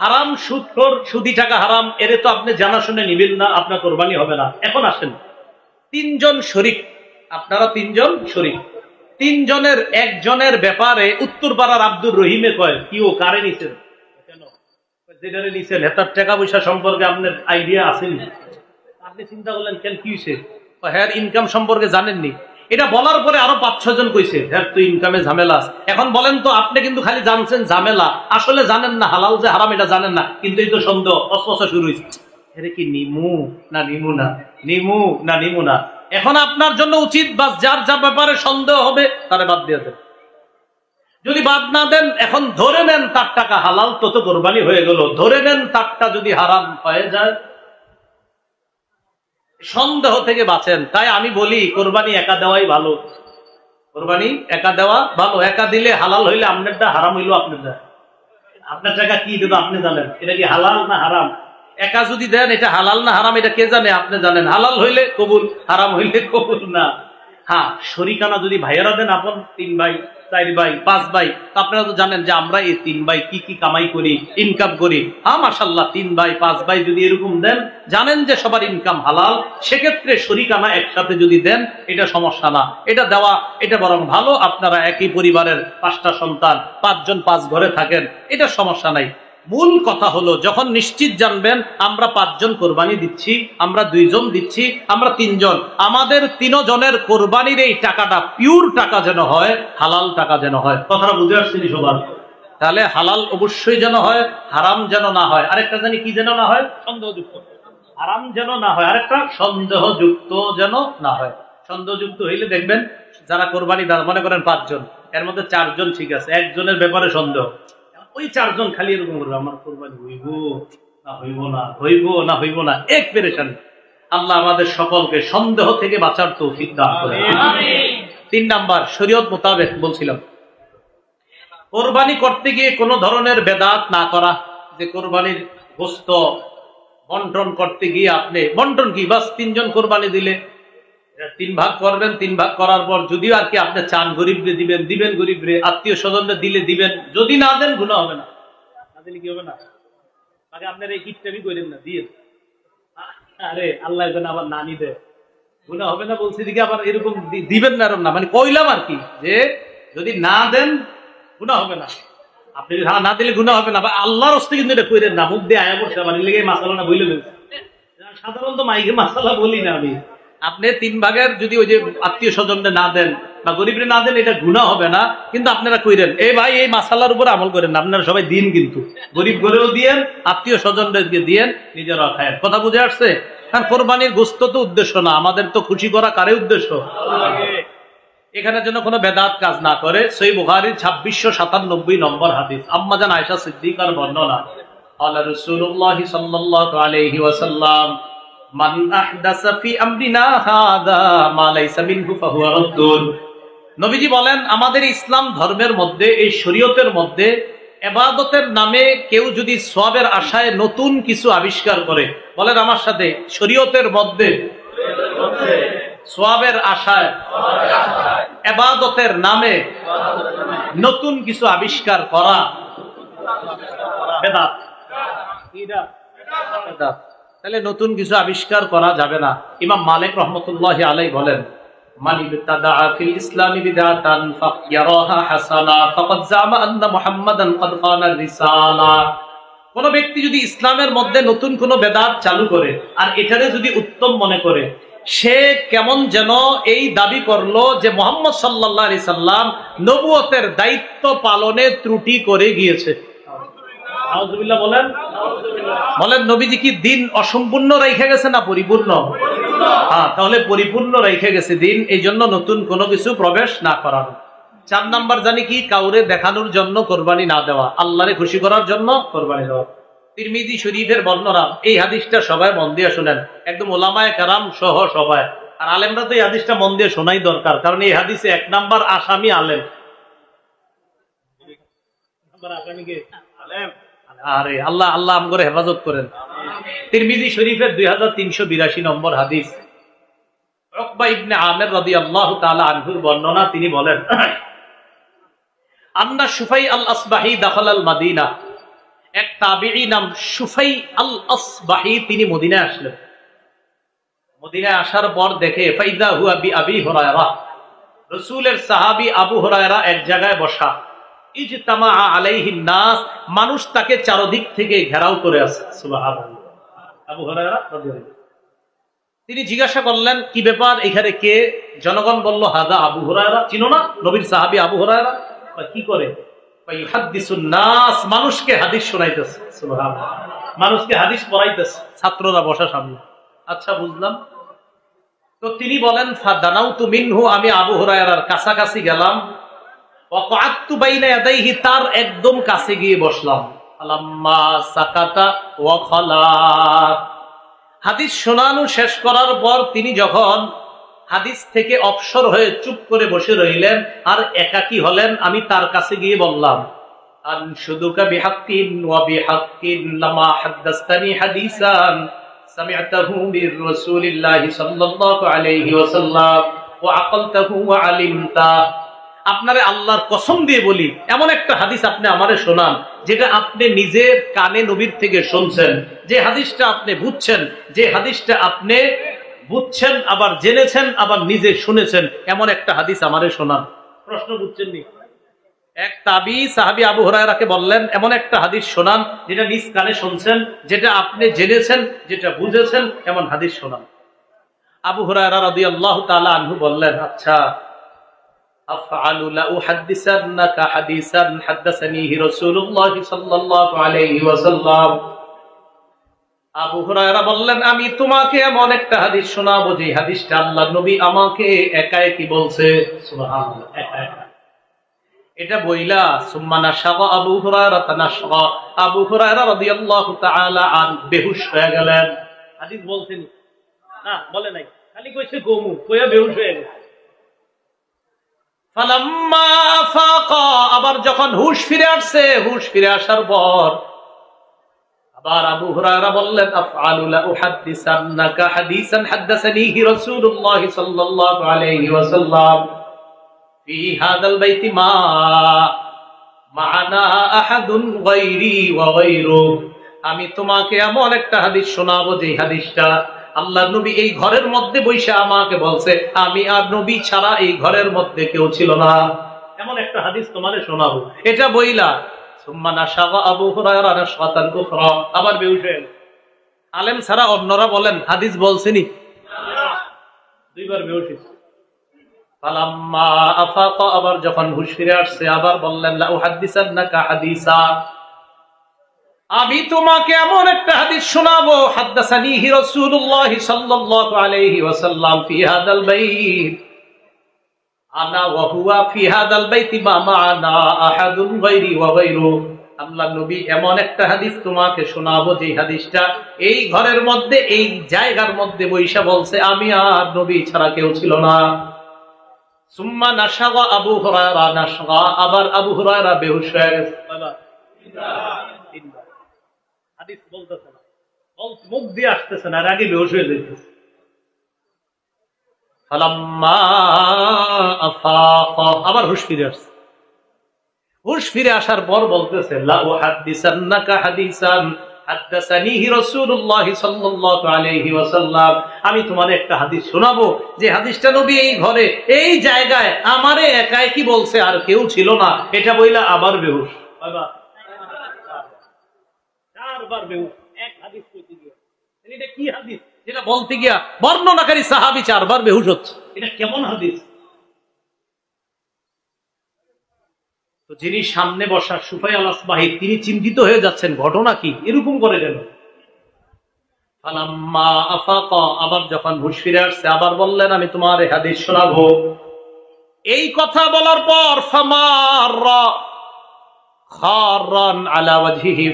হারাম সুদখোর, সুদি টাকা হারাম, এরে তো আপনি জানা শুনে নিবেন না, আপনার কোরবানি হবে না। এখন আসেন, তিনজন শরিক, আপনারা তিনজন শরিক, তিনজনের একজনের ব্যাপারে উত্তরপাড়ার আব্দুর রহিমে কয়, কি ও কারে নিছেন? কেন? যেটারে নিছেন হেতার টাকা পয়সা সম্পর্কে আপনার আইডিয়া আসেনি? আপনি চিন্তা করলেন কেন, কি হয়েছে? হ্যাঁ, ইনকাম সম্পর্কে জানেননি। এটা বলার পরে আরো 5-6 জন কইছে, হ্যাঁ তুই ইনকামে ঝামেলা। এখন বলেন তো, আপনি কিন্তু খালি জানছেন ঝামেলা, আসলে জানেন না হালাল যে হারাম এটা জানেন না, কিন্তু এই তো সন্দেহ অস্পষ্ট শুরু হয়েছে, এর কি নিমু না নিমু না, নিমু না নিমু না। এখন আপনার জন্য উচিত, বাস যার যার ব্যাপারে সন্দেহ হবে তারে বাদ দিয়ে দেন। যদি বাদ না দেন, এখন ধরে নেন তার টাকা হালাল, তো কোরবানি হয়ে গেল। ধরে নেন তারটা যদি হারাম হয়ে যায়, সন্দেহ থেকে বাঁচেন। তাই আমি বলি কোরবানি একা দেওয়াই ভালো, কোরবানি একা দেওয়া ভালো। একা দিলে হালাল হইলে আপনারটা, হারাম হইলো আপনারটা। আপনার টাকা কি দেবো আপনি জানেন, এটা কি হালাল না হারাম? একা যদি দেন, এটা হালাল না হারাম এটা কে জানে? আপনি জানেন। হালাল হইলে কবুল, হারাম হইলে কবুল না। হ্যাঁ, শরিকানা যদি ভাইয়েরা দেন, আপন 3 ভাই 4 ভাই 5 ভাই, আপনারা তো জানেন যে আমরা এই 3 ভাই কি কি কামাই করি, ইনকাম করি। হ্যাঁ মাশাআল্লাহ, 3 ভাই 5 ভাই যদি এরকম দেন, জানেন যে সবার ইনকাম হালাল, সেক্ষেত্রে শরিকানা একসাথে যদি দেন, এটা সমস্যা না, এটা দেওয়া এটা বরং ভালো। আপনারা একই পরিবারের 5টা সন্তান, 5 জন 5 ঘরে থাকেন, এটা সমস্যা নাই। মূল কথা হলো, যখন নিশ্চিত জানবেন আমরা 5 জন কোরবানি দিচ্ছি, আমরা 2 জন দিচ্ছি, আমরা 3 জন, আমাদের 3 জনের কোরবানির এই টাকাটা পিওর টাকা যেন হয়, হালাল টাকা যেন হয়। কথাটা বুঝে আসছেন সবার? তাহলে হালাল অবশ্যই যেন হয়, হারাম যেন না হয়। আরেকটা জানি কি যেন না হয়? সন্দেহযুক্ত। হারাম যেন না হয়, আরেকটা সন্দেহযুক্ত যেন না হয়। সন্দেহযুক্ত হইলে দেখবেন যারা কোরবানি দেন, মনে করেন 5 জন, এর মধ্যে 4 জন ঠিক আছে, একজনের ব্যাপারে সন্দেহ, ওই 4 জন খালি এরকম করবে, আমার কোরবানি হইব না হইব না, হইব না হইব না, এক পেরেশানি। আল্লাহ আমাদের সকলকে সন্দেহ থেকে বাঁচার তৌফিক দান করেন। 3 নাম্বার, শরীয়ত মোতাবেক বলছিলাম, কোরবানি করতে গিয়ে কোনো ধরনের বেদাত না করা। যে কোরবানির গোশত বন্টন করতে গিয়ে আপনি, বন্টন কি, বাস 3 জন কোরবানি দিলে 3 ভাগ করবেন, 3 ভাগ করার পর যদিও আর কি আপনি চান গরিবরে দিবেন, দিবেন গরিবরে, আত্মীয় স্বজনরে দিলে দিবেন, যদি না দেন গুনাহ হবে না। না দিলে কি হবে না? আগে আপনার এই কিটটাবি করেন না, দিয়ে আরে আল্লাহ যেন আবার না নিতে, গুনাহ হবে না বলছি, দিকে আবার এরকম দিবেন না, এরকম না, মানে কইলাম আর কি, যে যদি না দেন গুনাহ হবে না। আপনি না দিলে গুনাহ হবে না, বা আল্লাহর হস্তে কিন্তু এটা কইরেন না, মুখ দিয়ে আয়া করছে আমার লেগে মাসালা না বইলে ফেলছে। সাধারণত মাইকে মাসালা বলি না আমি। আপনি 3 ভাগের যদি ওই যে আত্মীয় স্বজনদের না দেন বা গরিবরে না দেন, এটা গুনাহ হবে না, কিন্তু আপনারা কইরেন এই ভাই এই মাসালার উপর আমল করেন না, আপনারা সবাই দিন, কিন্তু গরিব গরেও দিয়েন, আত্মীয় স্বজনদেরকে দিয়েন, নিজেরা খায়েন। কথা বুঝে আসছে? কারণ কোরবানির গোশত তো উদ্দেশ্য না, আমাদের তো খুশি করা কারে উদ্দেশ্য? এখানে যেন কোনো বেদাত কাজ না করে। সহিহ বুখারীর 2697 নম্বর হাদিস, আম্মা জান আয়েশা সিদ্দিকার বর্ণনা, আলা রাসূলুল্লাহ সাল্লাল্লাহু আলাইহি ওয়াসাল্লাম, মান আহদাসা ফি আমরিনা হাযা মা লাইসা মিনহু ফাহুয়া রাদ্দুন। নবীজি বলেন, আমাদের ইসলাম ধর্মের মধ্যে, এই শরীয়তের মধ্যে ইবাদতের নামে কেউ যদি সওয়াবের আশায় নতুন কিছু আবিষ্কার করে, বলেন আমার সাথে, শরীয়তের মধ্যে সওয়াবের আশায় ইবাদতের নামে নতুন কিছু আবিষ্কার করা বেদাত। বেদাত। তাহলে নতুন কিছু আবিষ্কার করা যাবে না। ইমাম মালিক রহমতুল্লাহি আলাইহি বলেন, মান ইবতাদা ফিল ইসলামি বিদআতান ফায়ারাহা হাসানা ফাকাদ জামা আন্না মুহাম্মাদান ক্বাদ খানা রিসালা। কোন ব্যক্তি যদি ইসলামের মধ্যে নতুন কোন বেদাত চালু করে আর এটারে যদি উত্তম মনে করে, সে কেমন যেন এই দাবি করলো যে মুহাম্মদ সাল্লাল্লাহু আলাইহি সাল্লাম নবুয়তের দায়িত্ব পালনে ত্রুটি করে গিয়েছে। আউযুবিল্লাহ বলেন। বলেন, নবীজি কি দিন অসম্পূর্ণ রেখে গেছে না পরিপূর্ণ? হ্যাঁ, তাহলে পরিপূর্ণ রেখে গেছে দিন, এই জন্য নতুন কোনো কিছু প্রবেশ না করানো। 4 নাম্বার জানি কি, কাউরে দেখানোর জন্য কোরবানি না দেওয়া, আল্লাহরে খুশি করার জন্য কোরবানি দেওয়া। তিরমিজি শরীফের বর্ণনা। এই হাদিসটা সবাই মন দিয়ে শুনেন, একদম ওলামায়ে কেরাম সহ সবাই। আর আলেমরা তো এই হাদিসটা মন দিয়ে শোনাই দরকার, কারণ এই হাদিসে 1 নাম্বার আসামি আলেম। আরে আল্লাহ আল্লাহ আমগরে হেফাজত করেন। তিরমিজি শরীফের 2382 নম্বর হাদিস, উকবা ইবনে আমির রাদিয়াল্লাহু তাআলা আনহুর বর্ণনা। তিনি বলেন, আন্না শুফাই আল আসবাহি দাখালাল মাদিনা। এক তাবিঈ নাম শুফাই আল আসবাহি, তিনি মদিনায় আসলেন। মদিনায় আসার পর দেখে ফাইদা হুয়া বি আবি হুরায়রা, রাসূলের সাহাবী আবু হুরায়রা এক জায়গায় বসা। ইজতামা আলাইহিন নাস, মানুষ তাকে চারদিক থেকে ঘেরাও করে আছে। সুবহানাল্লাহ। আবু হুরায়রা রাদিয়াল্লাহু, তিনি জিজ্ঞাসা করলেন, কি ব্যাপার, এখানে কে? জনগণ বলল, হাদা আবু হুরায়রা। চিনো না নবীর সাহাবী আবু হুরায়রা? কি করে? ইউহাদ্দিসুন নাস, মানুষকে হাদিস শোনাইতেছে। সুবহানাল্লাহ, মানুষকে হাদিস পড়াইতেছে, ছাত্ররা বসা সামনে। আচ্ছা, বুঝলাম। তো তিনি বলেন, ফাদানাউতু মিনহু, আমি আবু হুরায়রার কাছাকাছি গেলাম। ওয়াকআতু বাইনা ইয়াদাইহি, তার একদম কাছে গিয়ে বসলাম। আলাম্মা সাকাতা ওয়া খালা, হাদিস শোনানো শেষ করার পর তিনি যখন হাদিস থেকে অবসর হয়ে চুপ করে বসে রইলেন আর একাকী হলেন, আমি তার কাছে গিয়ে বললাম, আনশুদুকা বিহাক্কিন ওয়া বিহাক্কিন লামা হাদাসতানি হাদিসান সামি'তাহু মির রাসূলিল্লাহি সাল্লাল্লাহু আলাইহি ওয়াসাল্লাম ওয়া আকালতাহু ওয়া আলিমতা। আপনারে আল্লাহর কসম দিয়ে বলি, এমন একটা হাদিস আপনি আমারে শোনান যেটা আপনি নিজের কানে নবীর থেকে শুনছেন, যে হাদিসটা আপনি বুঝছেন, যে হাদিসটা আপনি বুঝছেন আবার জেনেছেন আবার নিজে শুনেছেন, এমন একটা হাদিস আমারে শোনান। প্রশ্ন বুঝছেন নি? এক তাবী সাহাবী আবু হুরায়রাকে বললেন, এমন একটা হাদিস শোনান যেটা নিজ কানে শুনছেন, যেটা আপনি জেনেছেন, যেটা বুঝেছেন, এমন হাদিস শোনান। আবু হুরায়রা রাদিয়াল্লাহু তাআলা আনহু বললেন, আচ্ছা, আফআলু লা উহাদ্দিসান্নাকা হাদিসান হাদাসানিহি রাসূলুল্লাহ সাল্লাল্লাহু আলাইহি ওয়াসাল্লাম। আবু হুরায়রা বললেন, আমি তোমাকে এমন একটা হাদিস শোনাবো যে হাদিসটা আল্লাহর নবী আমাকে একা একই বলছে। সুবহানাল্লাহ, একা একা। এটা বইলা সুম্মা নাশাগা আবু হুরায়রা তানাশগা, আবু হুরায়রা রাদিয়াল্লাহু তাআলা আন বেহুশ হয়ে গেলেন। হাদিস বলছেন না, বলে নাই, খালি কইছে গোমু, কইয়া বেহুশ হয়ে গেছে। ফালাম্মা আফাকা, আবার যখন হুশ ফিরে আসছে, হুশ ফিরে আসার পর আবার আবু হুরায়রা বললেন, আফআলু লা উহাদ্দিসান্নাকা হাদিসান হাদাসানিহি রাসূলুল্লাহ সাল্লাল্লাহু আলাইহি ওয়াসাল্লাম ফি হাদাল বাইতি মা মা'ানা আহাদুন গায়রি ওয়া গায়রু। আমি তোমাকে এমন একটা হাদিস শোনাবো যে হাদিসটা আল্লাহর নবী এই ঘরের মধ্যে বসে আমাকে বলছে, আমি আর নবী ছাড়া এই ঘরের মধ্যে কেউ ছিল না। এমন একটা হাদিস তোমারে শোনাবো। এটা বইলা সুম্মা নাশাগা আবু হুরায়রা নাশগাতান উখরা, আবার বেহুশ হয়ে গেল। আলেম ছাড়া অন্যরা বলেন হাদিস বলছেনি, দুইবার বেহুশ হয়েছে। ফালাম্মা আফাকা, আবার যখন হুশ ফিরে আসছে আবার বললেন, লা উহাদ্দিসান্নাকা হাদিসা, আমি তোমাকে এমন একটা হাদিস শোনাবো হাদাসানিহি রাসূলুল্লাহ সাল্লাল্লাহু আলাইহি ওয়াসাল্লাম ফি হাদাল বাইত আনা ওয়া হুয়া ফি হাদাল বাইতি মা মা'ানা আহাদুন গায়রি ওয়া গায়রু। আল্লাহর নবী এমন একটা হাদিস তোমাকে শোনাবো যে হাদিসটা এই ঘরের মধ্যে, এই জায়গার মধ্যে বৈশা বলছে, আমি আর নবী ছাড়া কেউ ছিল না। সুম্মা নাশাগা আবু হুরায়রা নাশগা, আবার আবু হুরায়রা বেহুশ হয়ে গেছে। হাদিস বলতেছে না, মুখ দিয়ে আসতেছে না, আগে বেহুশ হয়ে যাইতেছে। ফালাম্মা আফাকা, আবার হুশ ফিরে আসছে। হুশ ফিরে আসার পর বলতেছে, লা উহাদ্দিসান্নাকা হাদিসান হাদাসানিহি রাসূলুল্লাহ সাল্লাল্লাহু আলাইহি ওয়াসাল্লাম, আমি তোমারে একটা হাদিস শোনাবো যে হাদিসটা নবী এই ঘরে, এই জায়গায় আমারে একাই কি বলছে, আর কেউ ছিল না। এটা বইলা আবার বেহুশ, চারবার বেহুশ। এক হাদিস কইতে গিয়া, এটা কি হাদিস যেটা বলতে গিয়া বর্ণনাকারী সাহাবী চারবার বেহুশ হচ্ছে? এটা কেমন হাদিস? তো যিনি সামনে বসা শুফাই আল আসবাহি, তিনি চিন্তিত হয়ে যাচ্ছেন, ঘটনা কি, এরকম করে গেল। ফালাম্মা আফাকা, আবার যখন হুশ ফিরে আসছে আবার বললেন, আমি তোমার এই হাদিস শোনাবো। এই কথা বলার পর ফামাররা খারান আলা ওয়াজহিহি,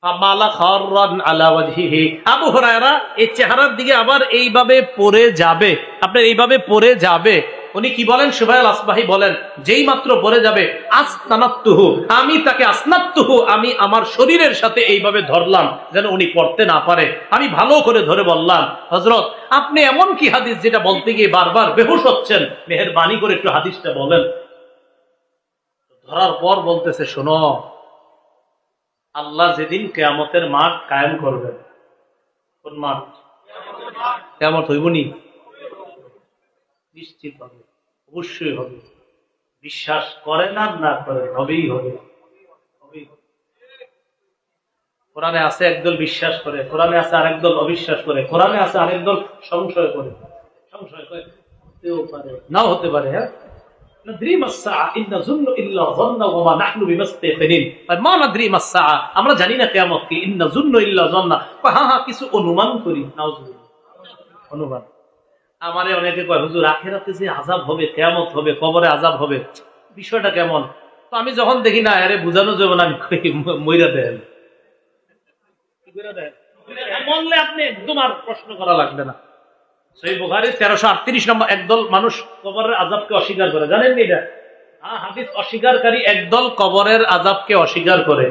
আমালা খাররান আলা ওয়াজহিহি। আবু হুরায়রা এই চেহারার দিকে আবার এইভাবে পড়ে যাবে, আপনার এইভাবে পড়ে যাবে। উনি কি বলেন? সুবাইল আসবাহি বলেন, যেই মাত্র পড়ে যাবে, আসনাত্তুহু, আমি তাকে আসনাত্তুহু, আমি আমার শরীরের সাথে এইভাবে ধরলাম যেন উনি পড়তে না পারে। আমি ভালো করে ধরে বললাম, হযরত আপনি এমন কি হাদিস যেটা বলতে গিয়ে বারবার বেহুশ হচ্ছেন, মেহেরবানি করে একটু হাদিসটা বলেন। ধরার পর বলতেছে, শোনো, আল্লাহ যেদিন কিয়ামতের মাঠ কায়েম করবেন, কোন মাঠ? কিয়ামত হইবনি? নিশ্চিত হবে, অবশ্যই হবে। বিশ্বাস করেন আর না করেন, হবেই হবে। কোরআনে আছে একদল বিশ্বাস করে, কোরআনে আছে আরেক দল অবিশ্বাস করে, কোরআনে আছে আরেক দল সংশয় করে। সংশয় করে হতেও পারে, নাও হতে পারে। হ্যাঁ, আমরা জানি না কিয়ামত কি, ইন্না যুন্নু ইল্লা যন্না। হ্যাঁ হ্যাঁ, কিছু অনুমান করি। অনুমান। আমারে অনেকে কয়, হুজুর আখিরাতে যে আযাব হবে, কিয়ামত হবে, কবরে আযাব হবে, বিষয়টা কেমন? তো আমি যখন দেখি না, আরে বুঝানো যাবে না, আমি মইরা দেন, মরলে আপনি একদম আর প্রশ্ন করা লাগবে না। সহিহ বুখারীর 1338 নম্বর, একদল মানুষ কবরের আযাবকে অস্বীকার করে, জানেন এটা? হাদিস অস্বীকারী একদল কবরের আযাবকে অস্বীকার করে,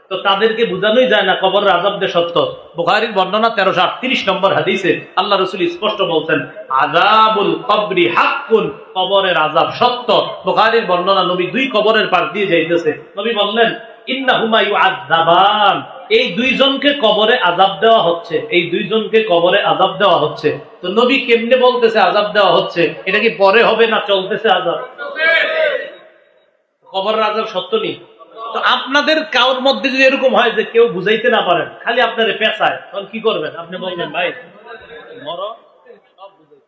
তো তাদেরকে বোঝানোই যায় না কবরের আযাব যে সত্য। বুখারীর বর্ণনা 1338 নম্বর হাদিসে আল্লাহ রাসূল স্পষ্ট বলছেন, আযাবুল কবরি হাক্কুন, কবরের আযাব সত্য। বুখারীর বর্ণনা, নবী দুই কবরের পার দিয়ে যাইতেছে, নবী বললেন, ইন্নাহুমা ইউআযাবান, এই দুইজনকে কবরে আযাব দেওয়া হচ্ছে, এই দুইজনকে কবরে আযাব দেওয়া হচ্ছে। তো নবী কেমনে বলতেছে আযাব দেওয়া হচ্ছে? এটা কি পরে হবে না চলতেছে আযাব? কবরের আযাব সত্য নেই। তো আপনাদের কারোর মধ্যে যদি এরকম হয় যে কেউ বুঝাইতে না পারেন, খালি আপনারে পেঁচায়, তখন কি করবেন? আপনি বলবেন, ভাই মর, সব বুঝাই,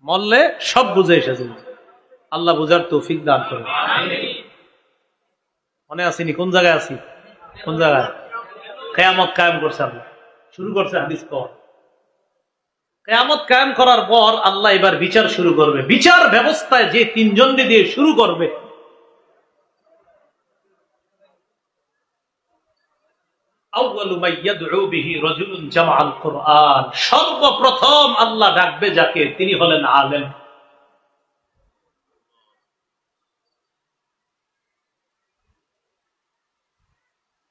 মরলে সব বুঝে এসেছে। আল্লাহ বুঝার তৌফিক দান করেন। মনে আসেনি কোন জায়গায় আছি? কোন জায়গায়? কিয়ামত কায়েম করছে আল্লাহ, শুরু করছে হাদিস পাওয়া। কিয়ামত কায়েম করার পর আল্লাহ এবার বিচার শুরু করবে। বিচার ব্যবস্থায় যে তিনজন দিয়ে শুরু করবে, সর্বপ্রথম আল্লাহ ডাকবে যাকে, তিনি হলেন আলেম।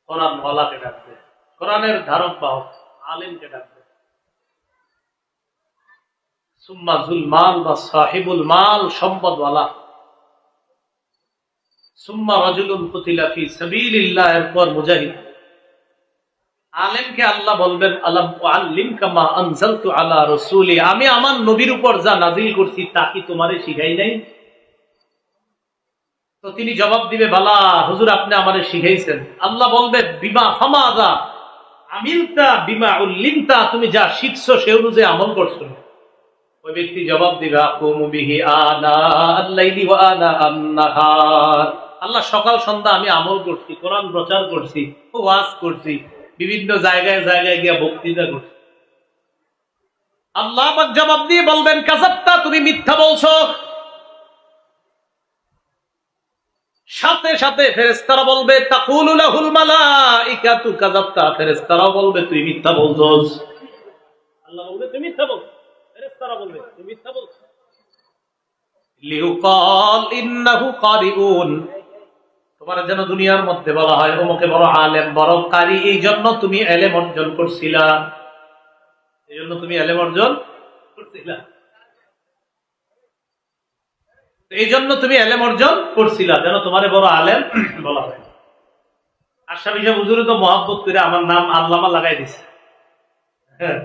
কোরআন ওয়ালাকে ডাকবে, কোরআনের ধারক বাহক আলেমকে ডাকবে। সুম্মা যুল মাল বা সাহিবুল মাল, সম্পদওয়ালা। সুম্মা রাজুলুন কুতিলা ফি সাবিলিল্লাহ, এরপর মুজাহিদ। আলেমকে আল্লাহ বলবেন, আলাম উআল্লিমকা মা আনজালতু আলা রাসূলি, আমি আমার নবীর উপর যা নাযিল করছি তা কি তোমারে শিখাই নাই? তো তিনি জবাব দিবে, বালা হুজুর, আপনি আমারে শিখাইছেন। আল্লাহ বলবে, বিমা ফামাযা আমিলতা বিমা উল্লিমতা, তুমি যা শিখছো সে অনুযায়ী আমল করছো। ওই ব্যক্তি জবাব দিবে, আকুমু বিহি আনা আল-লাইলি ওয়া আনা আন-নাহার, আল্লাহ সকাল সন্ধ্যা আমি আমল করছি, কোরআন প্রচার করছি, ওয়াজ করছি, বিভিন্ন জায়গায় জায়গায় গিয়া বক্তৃতা করছি। আল্লাহ পাক জবাব দিয়ে বলবেন, কাযাবতা, তুমি মিথ্যা বলছো। সাথে সাথে ফেরেশতারা বলবে, তাকুলু লাহুল মালাইকাতু কাযাবতা, ফেরেশতারাও বলবে তুই মিথ্যা বলছস। আল্লাহ বলবে তুমি মিথ্যা বলছো, ফেরেশতারা বলবে তুমি মিথ্যা বলছো। লিউকাল ইন্নাহু কারিউন, তোমার যেন দুনিয়ার মধ্যে বলা হয় অমুকে বড় আলেম, বড় কারি, এই জন্য তুমি ইলম অর্জন করছিলা, এই জন্য তুমি ইলম অর্জন করছিলা, এই জন্য তুমি ইলম অর্জন করছিলা, যেন তোমারে বড় আলেম বলা হয়। আশরাফি সাহেব হুজুরে তো মহব্বত করে আমার নাম আল্লামা লাগাই দিছে। হ্যাঁ,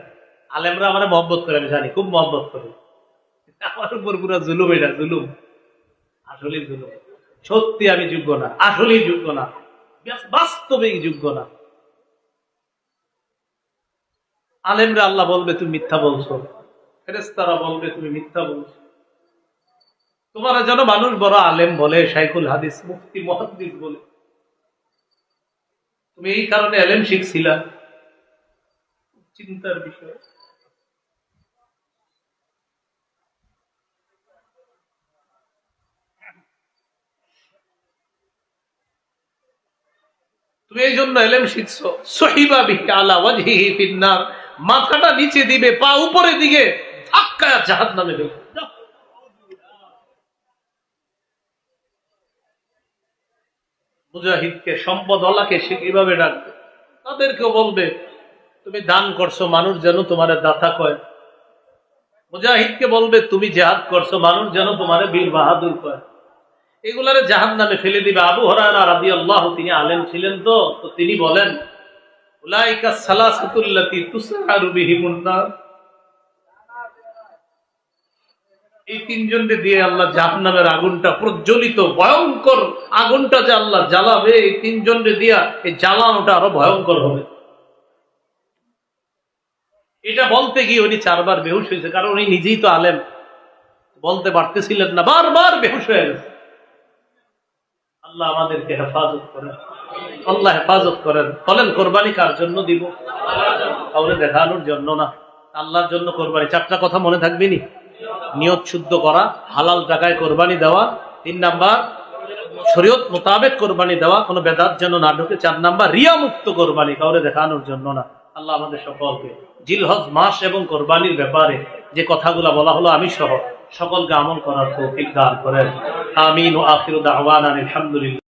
আলেমরা আমারে মহব্বত করে, আমি জানি খুব মহব্বত করে। আমার উপর পুরো জুলুম, এটা জুলুম, আসলেই জুলুম। সত্যি আমি যোগ্য না, আসলেই যোগ্য না, বাস্তবেই যোগ্য না। আলেমরা আল্লাহ বলবে তুমি মিথ্যা বলছো, ফেরেশতারা বলবে তুমি মিথ্যা বলছো। তোমার যেন মানুষ বড় আলেম বলে, শাইখুল হাদিস, মুফতি, মুহাদ্দিস বলে, তুমি এই কারণে ইলম শিখছিলা। চিন্তার বিষয়। তুমি এই জন্য এলেম শিখছো, সহিবা বিহি আলা ওয়াজহিহি ফিন্নার, মাথাটা নিচে দিবে, পা উপরে দিকে ধাক্কায় জাহান্নামে দেবে। মুজাহিদকে, সম্পদওয়ালাকে সে কিভাবে ডাকবে? তাদেরকেও বলবে তুমি দান করছো, মানুষ যেন তোমার দাতা কয়। মুজাহিদকে বলবে তুমি জিহাদ করছো, মানুষ যেন তোমার বীর বাহাদুর কয়। এগুলারে জাহান্নামে ফেলে দিবে। আবু হুরায়রা রাদিয়াল্লাহু, তিনি আলেম ছিলেন, তো তিনি বলেন উলাইকা সালাসাতুল্লাতী তুসআরু বিহিমুন নার, এই তিনজনকে দিয়ে আল্লাহ জাহান্নামের আগুনটা, প্রজ্বলিত ভয়ঙ্কর আগুনটা যে আল্লাহ জ্বালাবে, এই তিনজনকে দিয়া এই জ্বালানোটা আরো ভয়ঙ্কর হবে। এটা বলতে গিয়ে উনি 4 বার বেহুশ হয়েছে, কারণ উনি নিজেই তো আলেম, বলতে পারতেছিলেন না, বারবার বেহুশ হয়ে গেছে। আল্লাহ আমাদেরকে হেফাজত করেন, আল্লাহ হেফাজত করেন। বলেন কোরবানি কার জন্য দিব? কাউরে দেখানোর জন্য না, আল্লাহর জন্য কোরবানি। 4টা কথা মনে থাকবে নি? নিয়ত শুদ্ধ করা, হালাল টাকায় কোরবানি দেওয়া, 3 নাম্বার শরীয়ত মোতাবেক কোরবানি দেওয়া, কোনো বেদাত যেন না ঢোকে। 4 নাম্বার রিয়া মুক্ত কোরবানি, কাউরে দেখানোর জন্য না। আল্লাহ আমাদের সকলকে জিলহজ মাস এবং কোরবানির ব্যাপারে যে কথাগুলো বলা হলো, আমি সহ সকলকে আমল করার তৌফিক দান করেন। আমিন। ওয়া আখিরু দাওয়ানা আলহামদুলিল্লাহ।